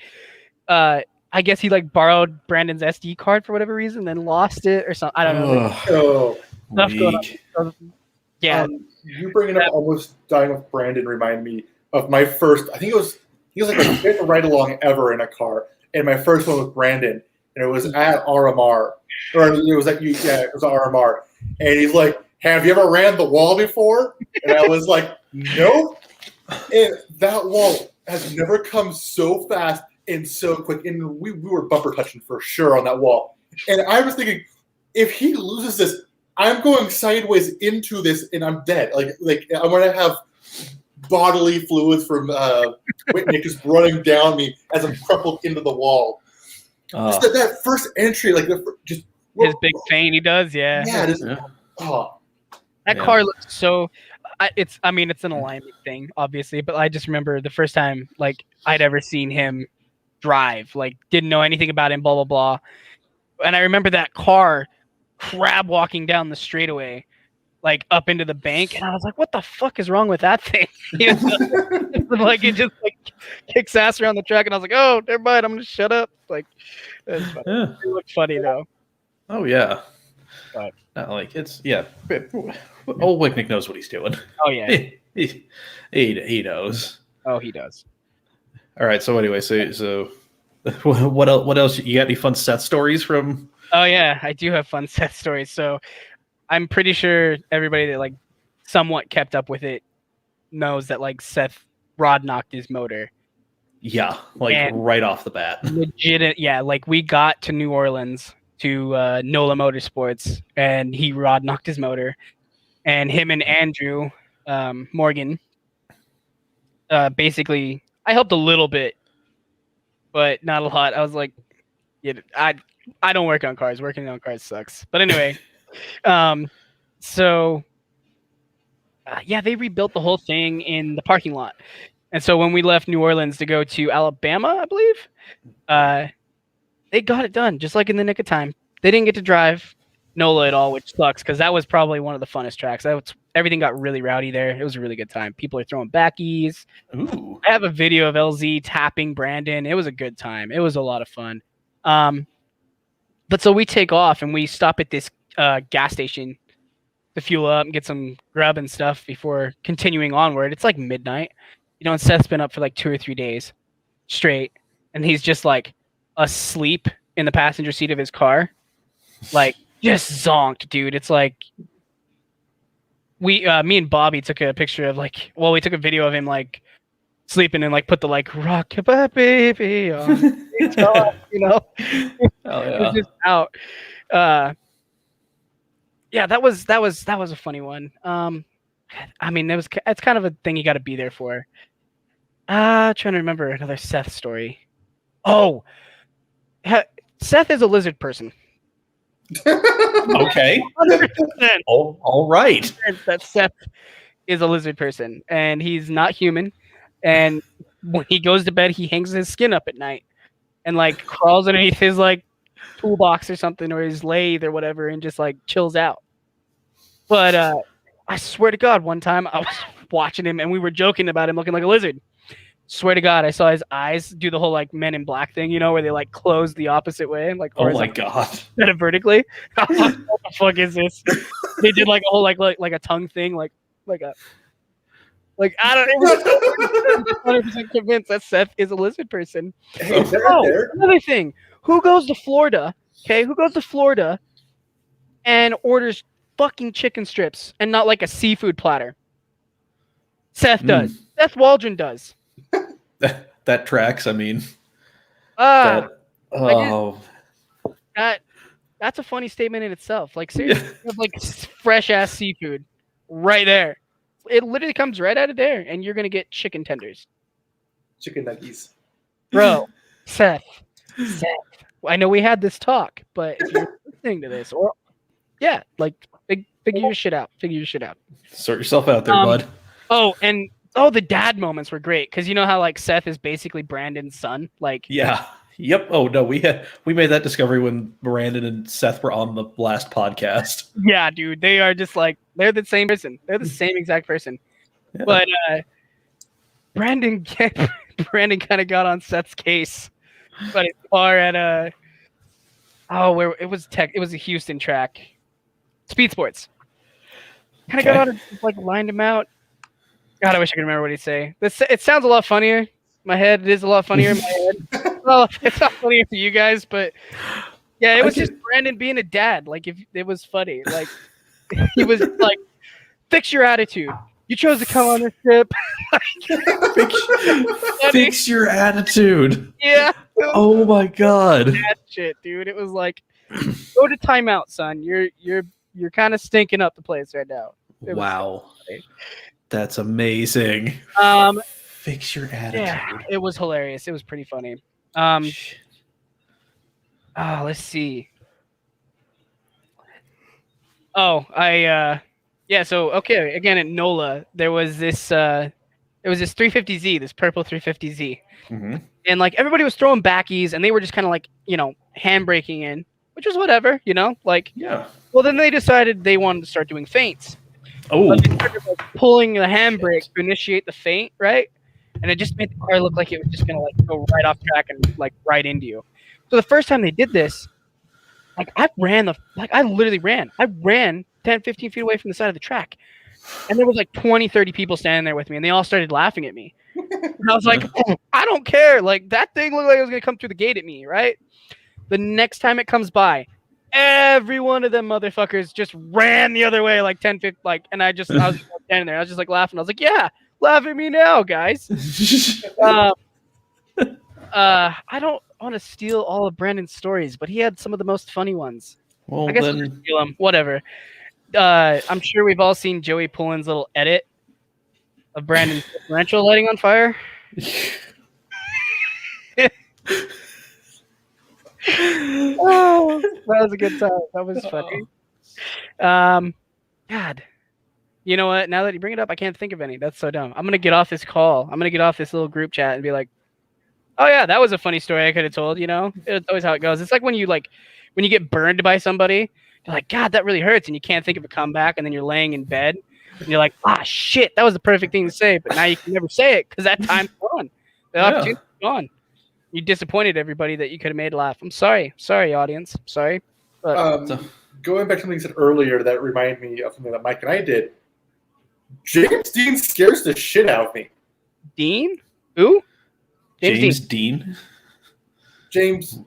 I guess he like borrowed Brandon's SD card for whatever reason, then lost it or something. I don't know. Stuff going on. Yeah. You bringing up almost dying with Brandon remind me of my first, I think he was like the fifth ride along ever in a car. And my first one with Brandon, and it was at RMR. Or it was at it was RMR. And he's like, "Have you ever ran the wall before?" And I was like, "Nope." And that wall has never come so fast and so quick. And we were bumper touching for sure on that wall. And I was thinking, if he loses this, I'm going sideways into this and I'm dead. Like I'm going to have bodily fluids from Whitney just running down me as I'm crumpled into the wall. Just that first entry, like just his big feint he does, yeah. That car looks so. It's an alignment thing, obviously, but I just remember the first time like I'd ever seen him drive, like didn't know anything about him, blah blah blah, and I remember that car crab walking down the straightaway, like up into the bank, and I was like, "What the fuck is wrong with that thing?" Like it just like kicks ass around the track, and I was like, "Oh, never mind, I'm gonna shut up." Like, it looked funny though. Oh yeah, but not like it's Old Wicknick knows what he's doing. Oh yeah, he knows. Oh, he does. All right. So anyway, so What else? What else? You got any fun Seth stories from? Oh yeah, I do have fun Seth stories. So I'm pretty sure everybody that like somewhat kept up with it knows that like Seth rod knocked his motor. Yeah, like And right off the bat. Legit, yeah. Like we got to New Orleans to NOLA Motorsports, and he rod knocked his motor, and him and Andrew Morgan. Basically, I helped a little bit, but not a lot. I was like, yeah, I don't work on cars. Working on cars sucks. But anyway, so yeah, they rebuilt the whole thing in the parking lot. And so when we left New Orleans to go to Alabama, I believe, they got it done just like in the nick of time. They didn't get to drive NOLA at all, which sucks because that was probably one of the funnest tracks. Everything got really rowdy there. It was a really good time. People are throwing backies. Ooh. I have a video of LZ tapping Brandon. It was a good time. It was a lot of fun. But so we take off and we stop at this gas station to fuel up and get some grub and stuff before continuing onward. It's like midnight. You know, and Seth's been up for like 2 or 3 days straight, and he's just like asleep in the passenger seat of his car, like just zonked, dude. It's like me and Bobby took a picture of we took a video of him like sleeping and like put the like rock-a-bye baby on, you know. Oh It yeah. was just out. Yeah, that was a funny one. I mean, it's kind of a thing you got to be there for. Trying to remember another Seth story. Oh, Seth is a lizard person. Okay. 100%. Oh, all right. That Seth is a lizard person, and he's not human. And when he goes to bed, he hangs his skin up at night and like crawls underneath his like toolbox or something, or his lathe or whatever, and just like chills out. But I swear to God, one time I was watching him and we were joking about him looking like a lizard. Swear to God, I saw his eyes do the whole like Men in Black thing, you know, where they like close the opposite way and like Oh my God. instead of vertically. I was like, what the fuck is this? They did like a whole like a tongue thing, like I don't know. I'm 100% convinced that Seth is a lizard person. Hey, there. Another thing. Who goes to Florida? Okay, who goes to Florida and orders fucking chicken strips and not like a seafood platter? Seth does. Seth Waldron does. That tracks. I mean, Uh, oh, that's a funny statement in itself. Like seriously, you have, like fresh ass seafood right there. It literally comes right out of there, and you're gonna get chicken tenders, Chicken nuggies. bro. Seth. I know we had this talk, but if you're listening to this, or yeah, like figure your shit out. sort yourself out there, bud. Oh, and the dad moments were great because you know how like Seth is basically Brandon's son. Like Yeah. Yep. Oh no, we made that discovery when Brandon and Seth were on the last podcast. yeah, dude, they are just like they're the same person. They're the same exact person. Yeah. But Brandon kind of got on Seth's case, but as far at where it was a Houston track, Speed Sports. Kind of got on and just, like lined him out. God, I wish I could remember what he'd say. It sounds a lot funnier in my head. It is a lot funnier in my head. Well, it's not funnier for you guys, but yeah, it was just Brandon being a dad. Like if it was funny, like he was like, "Fix your attitude. You chose to come on this trip." Fix your attitude. Yeah. Oh my God. That shit, dude. It was like, go to timeout, son. You're kind of stinking up the place right now. It was Wow. so funny. That's amazing. Fix your attitude. Yeah, it was hilarious. It was pretty funny. Let's see. So okay, again at NOLA, there was this 350Z, this purple 350Z. Mm-hmm. And like everybody was throwing backies and they were just kind of like, you know, handbraking in, which was whatever, you know, like Yeah. well then they decided they wanted to start doing feints. Oh. But they started like pulling the handbrake to initiate the feint, right? And it just made the car look like it was just gonna like go right off track and like right into you. So the first time they did this, like I literally ran. I ran 10, 15 feet away from the side of the track. And there was like 20, 30 people standing there with me and they all started laughing at me. And I was like, I don't care. Like, that thing looked like it was going to come through the gate at me, right? The next time it comes by, every one of them motherfuckers just ran the other way, like 10, 15, like, and I was standing there. I was just like laughing. I was like, yeah, laugh at me now, guys. I don't want to steal all of Brandon's stories, but he had some of the most funny ones. Well, I guess then we'll just steal them. Whatever. I'm sure we've all seen Joey Pullen's little edit of Brandon's differential lighting on fire. Oh, that was a good time. That was funny. God, you know what? Now that you bring it up, I can't think of any. That's so dumb. I'm gonna get off this call. I'm gonna get off this little group chat and be like, "Oh yeah, that was a funny story I could have told." You know, it's always how it goes. It's like when you get burned by somebody. You're like, God, that really hurts, and you can't think of a comeback, and then you're laying in bed, and you're like, ah, shit, that was the perfect thing to say, but now you can never say it because that time's gone. The opportunity's gone. You disappointed everybody that you could have made laugh. I'm sorry, audience, sorry. But Going back to something you said earlier that reminded me of something that Mike and I did. James Dean scares the shit out of me. Dean? Who? James Dean. James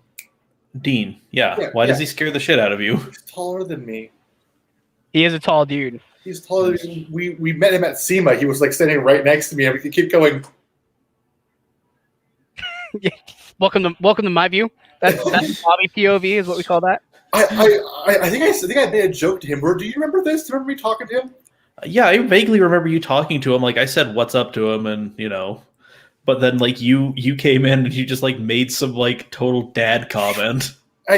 Dean. Yeah. Why does he scare the shit out of you? He's taller than me. He is a tall dude. He's taller than me. We met him at SEMA. He was like standing right next to me, and we could keep going. Welcome to my view. That's Bobby POV is what we call that. I think I made a joke to him. Do you remember this? Do you remember me talking to him? Yeah, I vaguely remember you talking to him. Like I said, "What's up?" to him, and but then like you came in and you just like made some like total dad comment.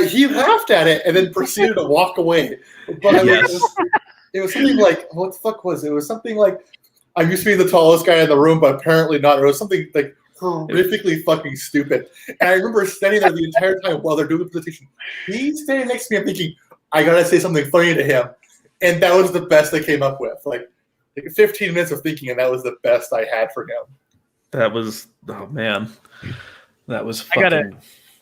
He laughed at it and then proceeded to walk away. But it was something like, what the fuck was it? It was something like, I used to be the tallest guy in the room, but apparently not. It was something like horrifically fucking stupid. And I remember standing there the entire time while they're doing the presentation. He's standing next to me. I'm thinking, I gotta say something funny to him. And that was the best I came up with. Like 15 minutes of thinking, and that was the best I had for him. That was, oh man, that was fucking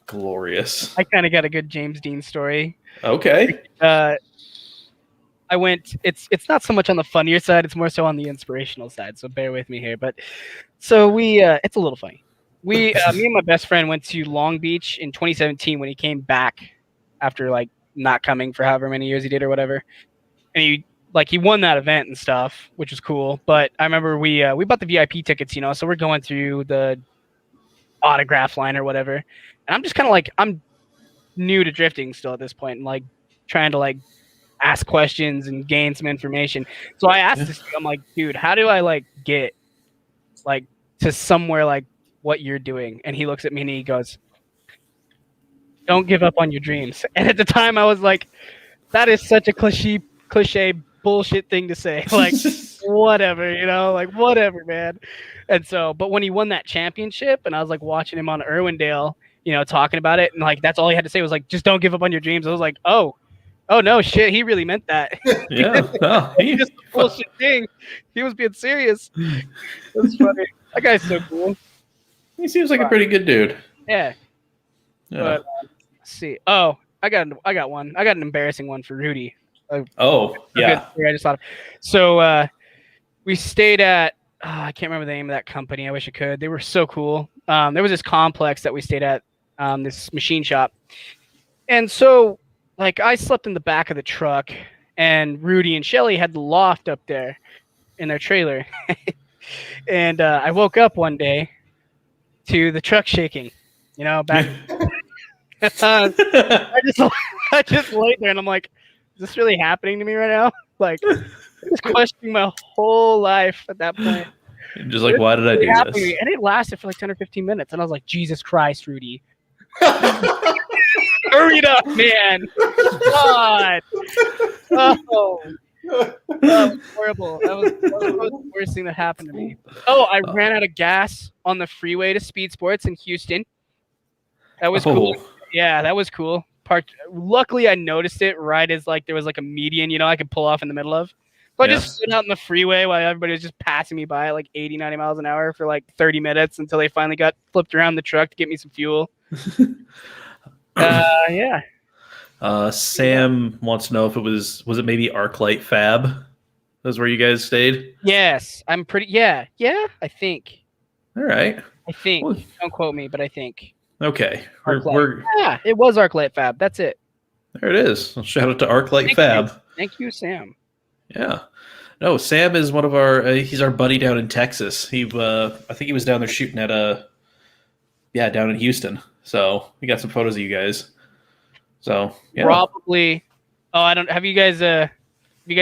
glorious. I kind of got a good James Dean story. Okay. I went. It's not so much on the funnier side; it's more so on the inspirational side. So bear with me here. But so we, it's a little funny. Me and my best friend went to Long Beach in 2017 when he came back after like not coming for however many years he did or whatever, and he won that event and stuff, which was cool. But I remember we bought the VIP tickets, so we're going through the autograph line or whatever. And I'm just kind of like, I'm new to drifting still at this point and like trying to like ask questions and gain some information. So I asked this dude, I'm like, dude, how do I like get like to somewhere like what you're doing? And he looks at me and he goes, don't give up on your dreams. And at the time I was like, that is such a cliche bullshit thing to say. Like, whatever, like whatever, man. And so, but when he won that championship and I was like watching him on Irwindale, talking about it, and like that's all he had to say was like, just don't give up on your dreams. I was like, oh no, shit, he really meant that. Yeah. Oh, just a bullshit thing. He was being serious. That's funny. That guy's so cool. He seems like a pretty good dude. Yeah. But let's see. Oh, I got one. I got an embarrassing one for Rudy. Yeah. I just thought of. So we stayed at I can't remember the name of that company. I wish I could. They were so cool. There was this complex that we stayed at, this machine shop. And so like I slept in the back of the truck and Rudy and Shelly had the loft up there in their trailer. And I woke up one day to the truck shaking, back. I just laid there and I'm like, is this really happening to me right now? Like, I was questioning my whole life at that point. Just like, why did I do this? And it lasted for like 10 or 15 minutes. And I was like, Jesus Christ, Rudy. Hurry it up, man. God. Oh. That was horrible. That was the worst thing that happened to me. Oh, I ran out of gas on the freeway to Speed Sports in Houston. That was cool. Yeah, that was cool. Luckily, I noticed it right as like there was like a median, I could pull off in the middle of. So I just stood out in the freeway while everybody was just passing me by at like 80, 90 miles an hour for like 30 minutes until they finally got flipped around the truck to get me some fuel. Yeah. Sam wants to know if was it maybe Arclight Fab? That's where you guys stayed? Yes, I'm pretty. Yeah, I think. All right. I think. Well, Don't quote me, but I think. okay. Arclight. Yeah, it was Arclight Fab. That's it. There it is. Well, shout out to Arclight Fab. Thank you, Sam. Yeah. No, Sam is one of our. He's our buddy down in Texas. I think he was down there shooting at down in Houston. So we got some photos of you guys. So yeah. Probably. Oh, I don't. Have you guys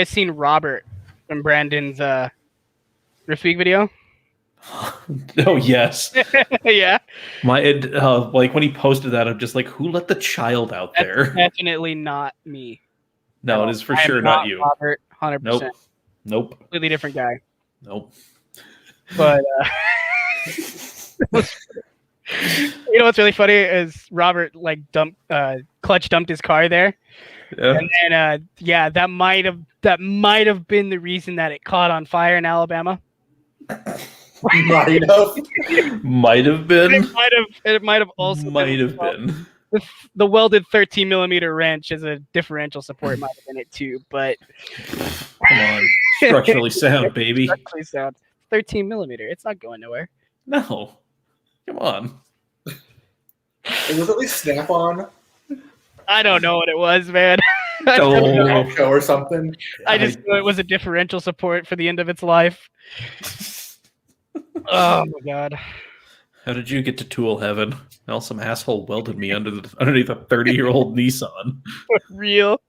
seen Robert from Brandon's Rift Week video? Oh yes. Yeah. Like when he posted that, I'm just like, who let the child out there? That's definitely not me. No, it is for sure not you. Robert, 100%. Nope. Completely different guy. Nope. But you know what's really funny is Robert like clutch dumped his car there, Yeah. and then that might have been the reason that it caught on fire in Alabama. Might have been. It might have also been. The welded 13 millimeter wrench as a differential support might have been it too, but Come on, structurally sound, baby. structurally sound 13 millimeter. It's not going nowhere. No, come on. It was at least Snap-on. I don't know what it was, man. Oh, Show or something. I just knew it was a differential support for the end of its life. Oh my god. how did you get to tool heaven? Well, some asshole welded me underneath a 30-year-old Nissan. Real.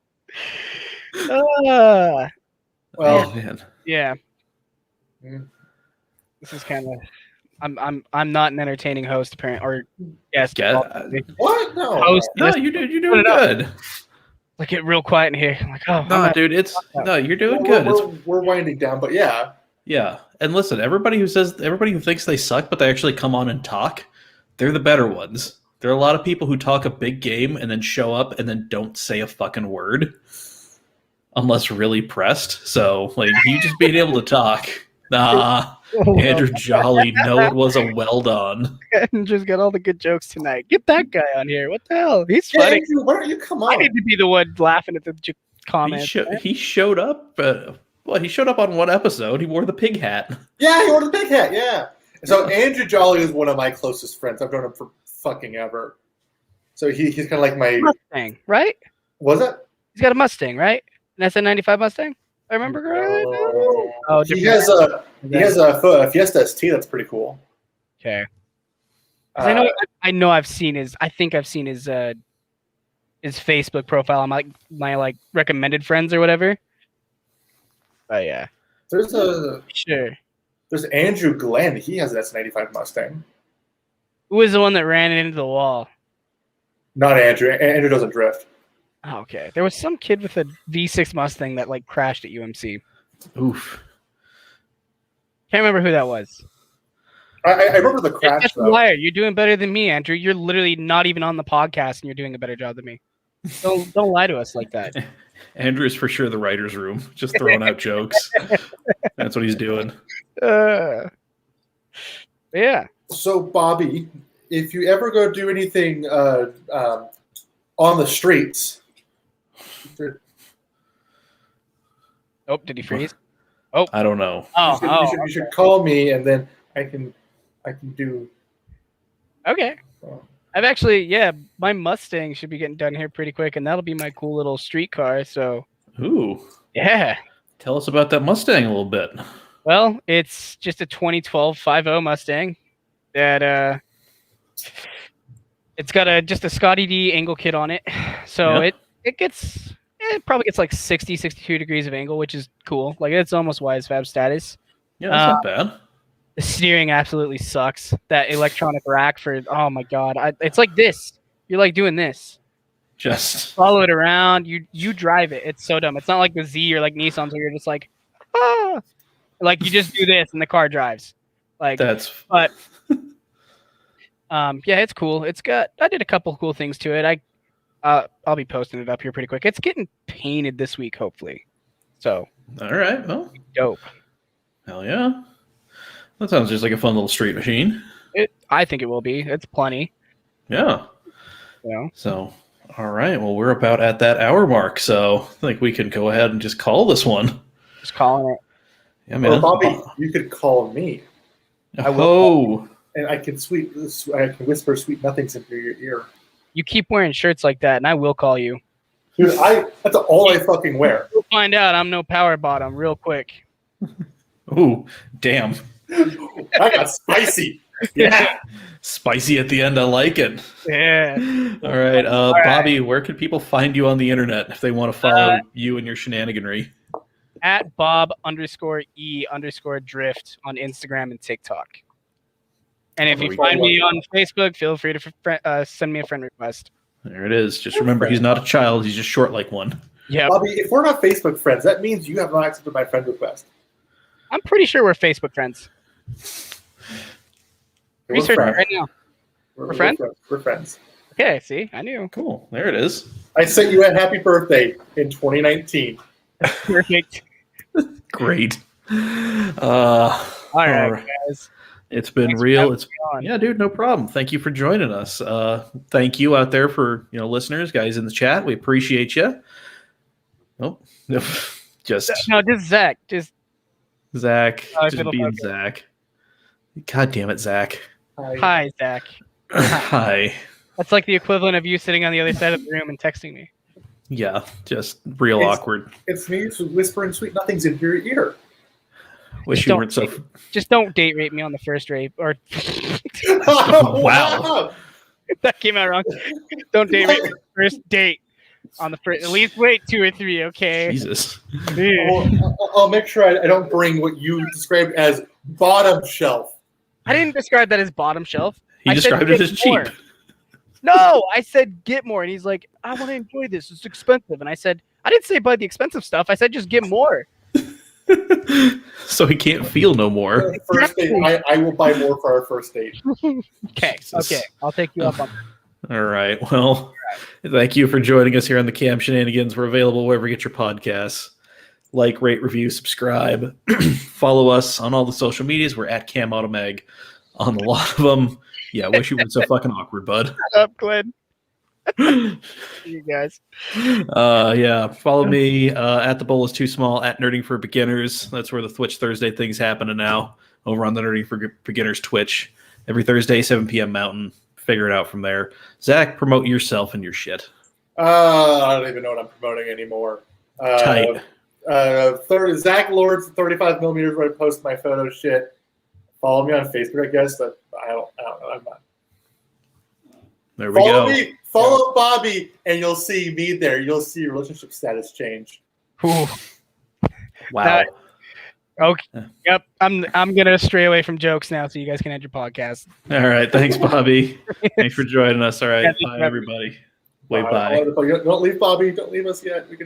Well, Oh man. Yeah. Mm. This is kind of. I'm not an entertaining host, apparently, or guest. what? No. Host. No, you're doing good. Like get real quiet in here. I'm like, oh No, dude, you're doing good. We're winding down, but yeah. Yeah, and listen, everybody who thinks they suck, but they actually come on and talk, they're the better ones. There are a lot of people who talk a big game and then show up and then don't say a fucking word, unless really pressed. So, like, you just being able to talk. Nah, Andrew Jolly, no, it was a well done. Andrew's got all the good jokes tonight. Get that guy on here. What the hell? He's Yeah, funny. Andrew, why don't you come on? I need to be the one laughing at the comments. He showed up. He showed up on one episode. He wore the pig hat. Yeah, he wore the big hat. Yeah. So Andrew Jolly is one of my closest friends. I've known him for fucking ever. So he's kind of like my Mustang, right? Was it? He's got a Mustang, right? An SN95 Mustang. I remember correctly. Oh, he has a Fiesta ST. That's pretty cool. Okay. I know I've seen his. I think I've seen his Facebook profile on my like recommended friends or whatever. Oh yeah. There's Andrew Glenn. He has an S95 Mustang. Who was the one that ran into the wall? Not Andrew. Andrew doesn't drift. Oh, okay. There was some kid with a V6 Mustang that like crashed at UMC. Oof. Can't remember who that was. I remember the crash. That's a liar. You're doing better than me, Andrew. You're literally not even on the podcast, and you're doing a better job than me. Don't lie to us like that. Andrew's for sure the writer's room, just throwing out jokes. That's what he's doing. Yeah. So, Bobby, if you ever go do anything on the streets, Oh, did he freeze? Oh, I don't know. you should call me, and then I can do. Okay. I've actually, my Mustang should be getting done here pretty quick, and that'll be my cool little street car. So, Ooh. yeah. Tell us about that Mustang a little bit. Well, it's just a 2012 5.0 Mustang that it's got just a Scotty D angle kit on it. So it probably gets like 60, 62 degrees of angle, which is cool. Like it's almost wise fab status. Yeah, that's not bad. The steering absolutely sucks. That electronic rack oh my god, it's like this. You're like doing this. Just Follow it around. You drive it. It's so dumb. It's not like the Z or like Nissans where you're just like, like you just do this and the car drives. Like but yeah, it's cool. I did a couple cool things to it. I'll be posting it up here pretty quick. It's getting painted this week, hopefully. So all right, well, dope. Hell yeah. That sounds just like a fun little street machine. I think it will be. It's plenty. Yeah. You know? So, all right. Well, we're about at that hour mark, so I think we can go ahead and just call this one. Just calling it. Yeah, man. Well, Bobby, you could call me. I will. and I can whisper sweet nothings into your ear. You keep wearing shirts like that, and I will call you. Dude, that's all I fucking wear. You'll find out I'm no power bottom real quick. Ooh, damn. I got spicy. Yeah. Spicy at the end. I like it. Yeah. All right. Bobby, where can people find you on the internet if they want to follow you and your shenaniganry? At Bob_E_drift on Instagram and TikTok. And if you find me on Facebook, feel free to send me a friend request. There it is. Just remember, he's not a child. He's just short like one. Yeah. Bobby, if we're not Facebook friends, that means you have not accepted my friend request. I'm pretty sure we're Facebook friends. Research it right now. We're friends? We're friends. Okay, see? I knew. Cool. There it is. I sent you a happy birthday in 2019. Perfect. Great. All right, guys. It's been Thanks for real. having It's me on. yeah, dude, no problem. Thank you for joining us. Thank you out there for listeners, guys in the chat. We appreciate you. Oh, just Zach. Just Zach, I just feel being okay. Zach. God damn it, Zach. Hi, Zach. Hi. That's like the equivalent of you sitting on the other side of the room and texting me. Yeah, just real awkward. It's me whispering sweet nothings into your ear. Wish Just you don't- weren't so. Just don't date rape me on the first rape. Or Wow. that came out wrong. Don't date rape me on the first date. On the first, at least wait 2 or 3, okay? Jesus. I'll make sure I don't bring what you described as bottom shelf. I didn't describe that as bottom shelf. He I said described it get as cheap. more. No, I said get more, and he's like, I want to enjoy this. It's expensive, and I said, I didn't say buy the expensive stuff. I said just get more. So he can't feel no more. First date, I will buy more for our first date. Okay, Jesus. okay, I'll take you up on. All right. Well, thank you for joining us here on the Cam Shenanigans. We're available wherever you get your podcasts. Like, rate, review, subscribe. Follow us on all the social medias. We're at Cam Automag on a lot of them. Yeah, wish you weren't so fucking awkward, bud. Shut up, Glenn. You guys. Yeah, follow me at the bowl is too small at Nerding for Beginners. That's where the Twitch Thursday thing's happening now. Over on the Nerding for Beginners Twitch every Thursday, 7 p.m. Mountain. Figure it out from there. Zach, promote yourself and your shit. I don't even know what I'm promoting anymore. Tight. Zach Lords 35 millimeters where I post my photo shit. Follow me on Facebook, I guess. But I don't know. I'm not. There we go. Follow Bobby, and you'll see me there. You'll see relationship status change. Ooh. Wow. Okay. Yep. I'm gonna stray away from jokes now, so you guys can end your podcast. All right. Thanks, Bobby. Thanks for joining us. All right. Yeah, thanks Bye, for having me. everybody. Wait, bye. Don't leave Bobby. Don't leave us yet. We can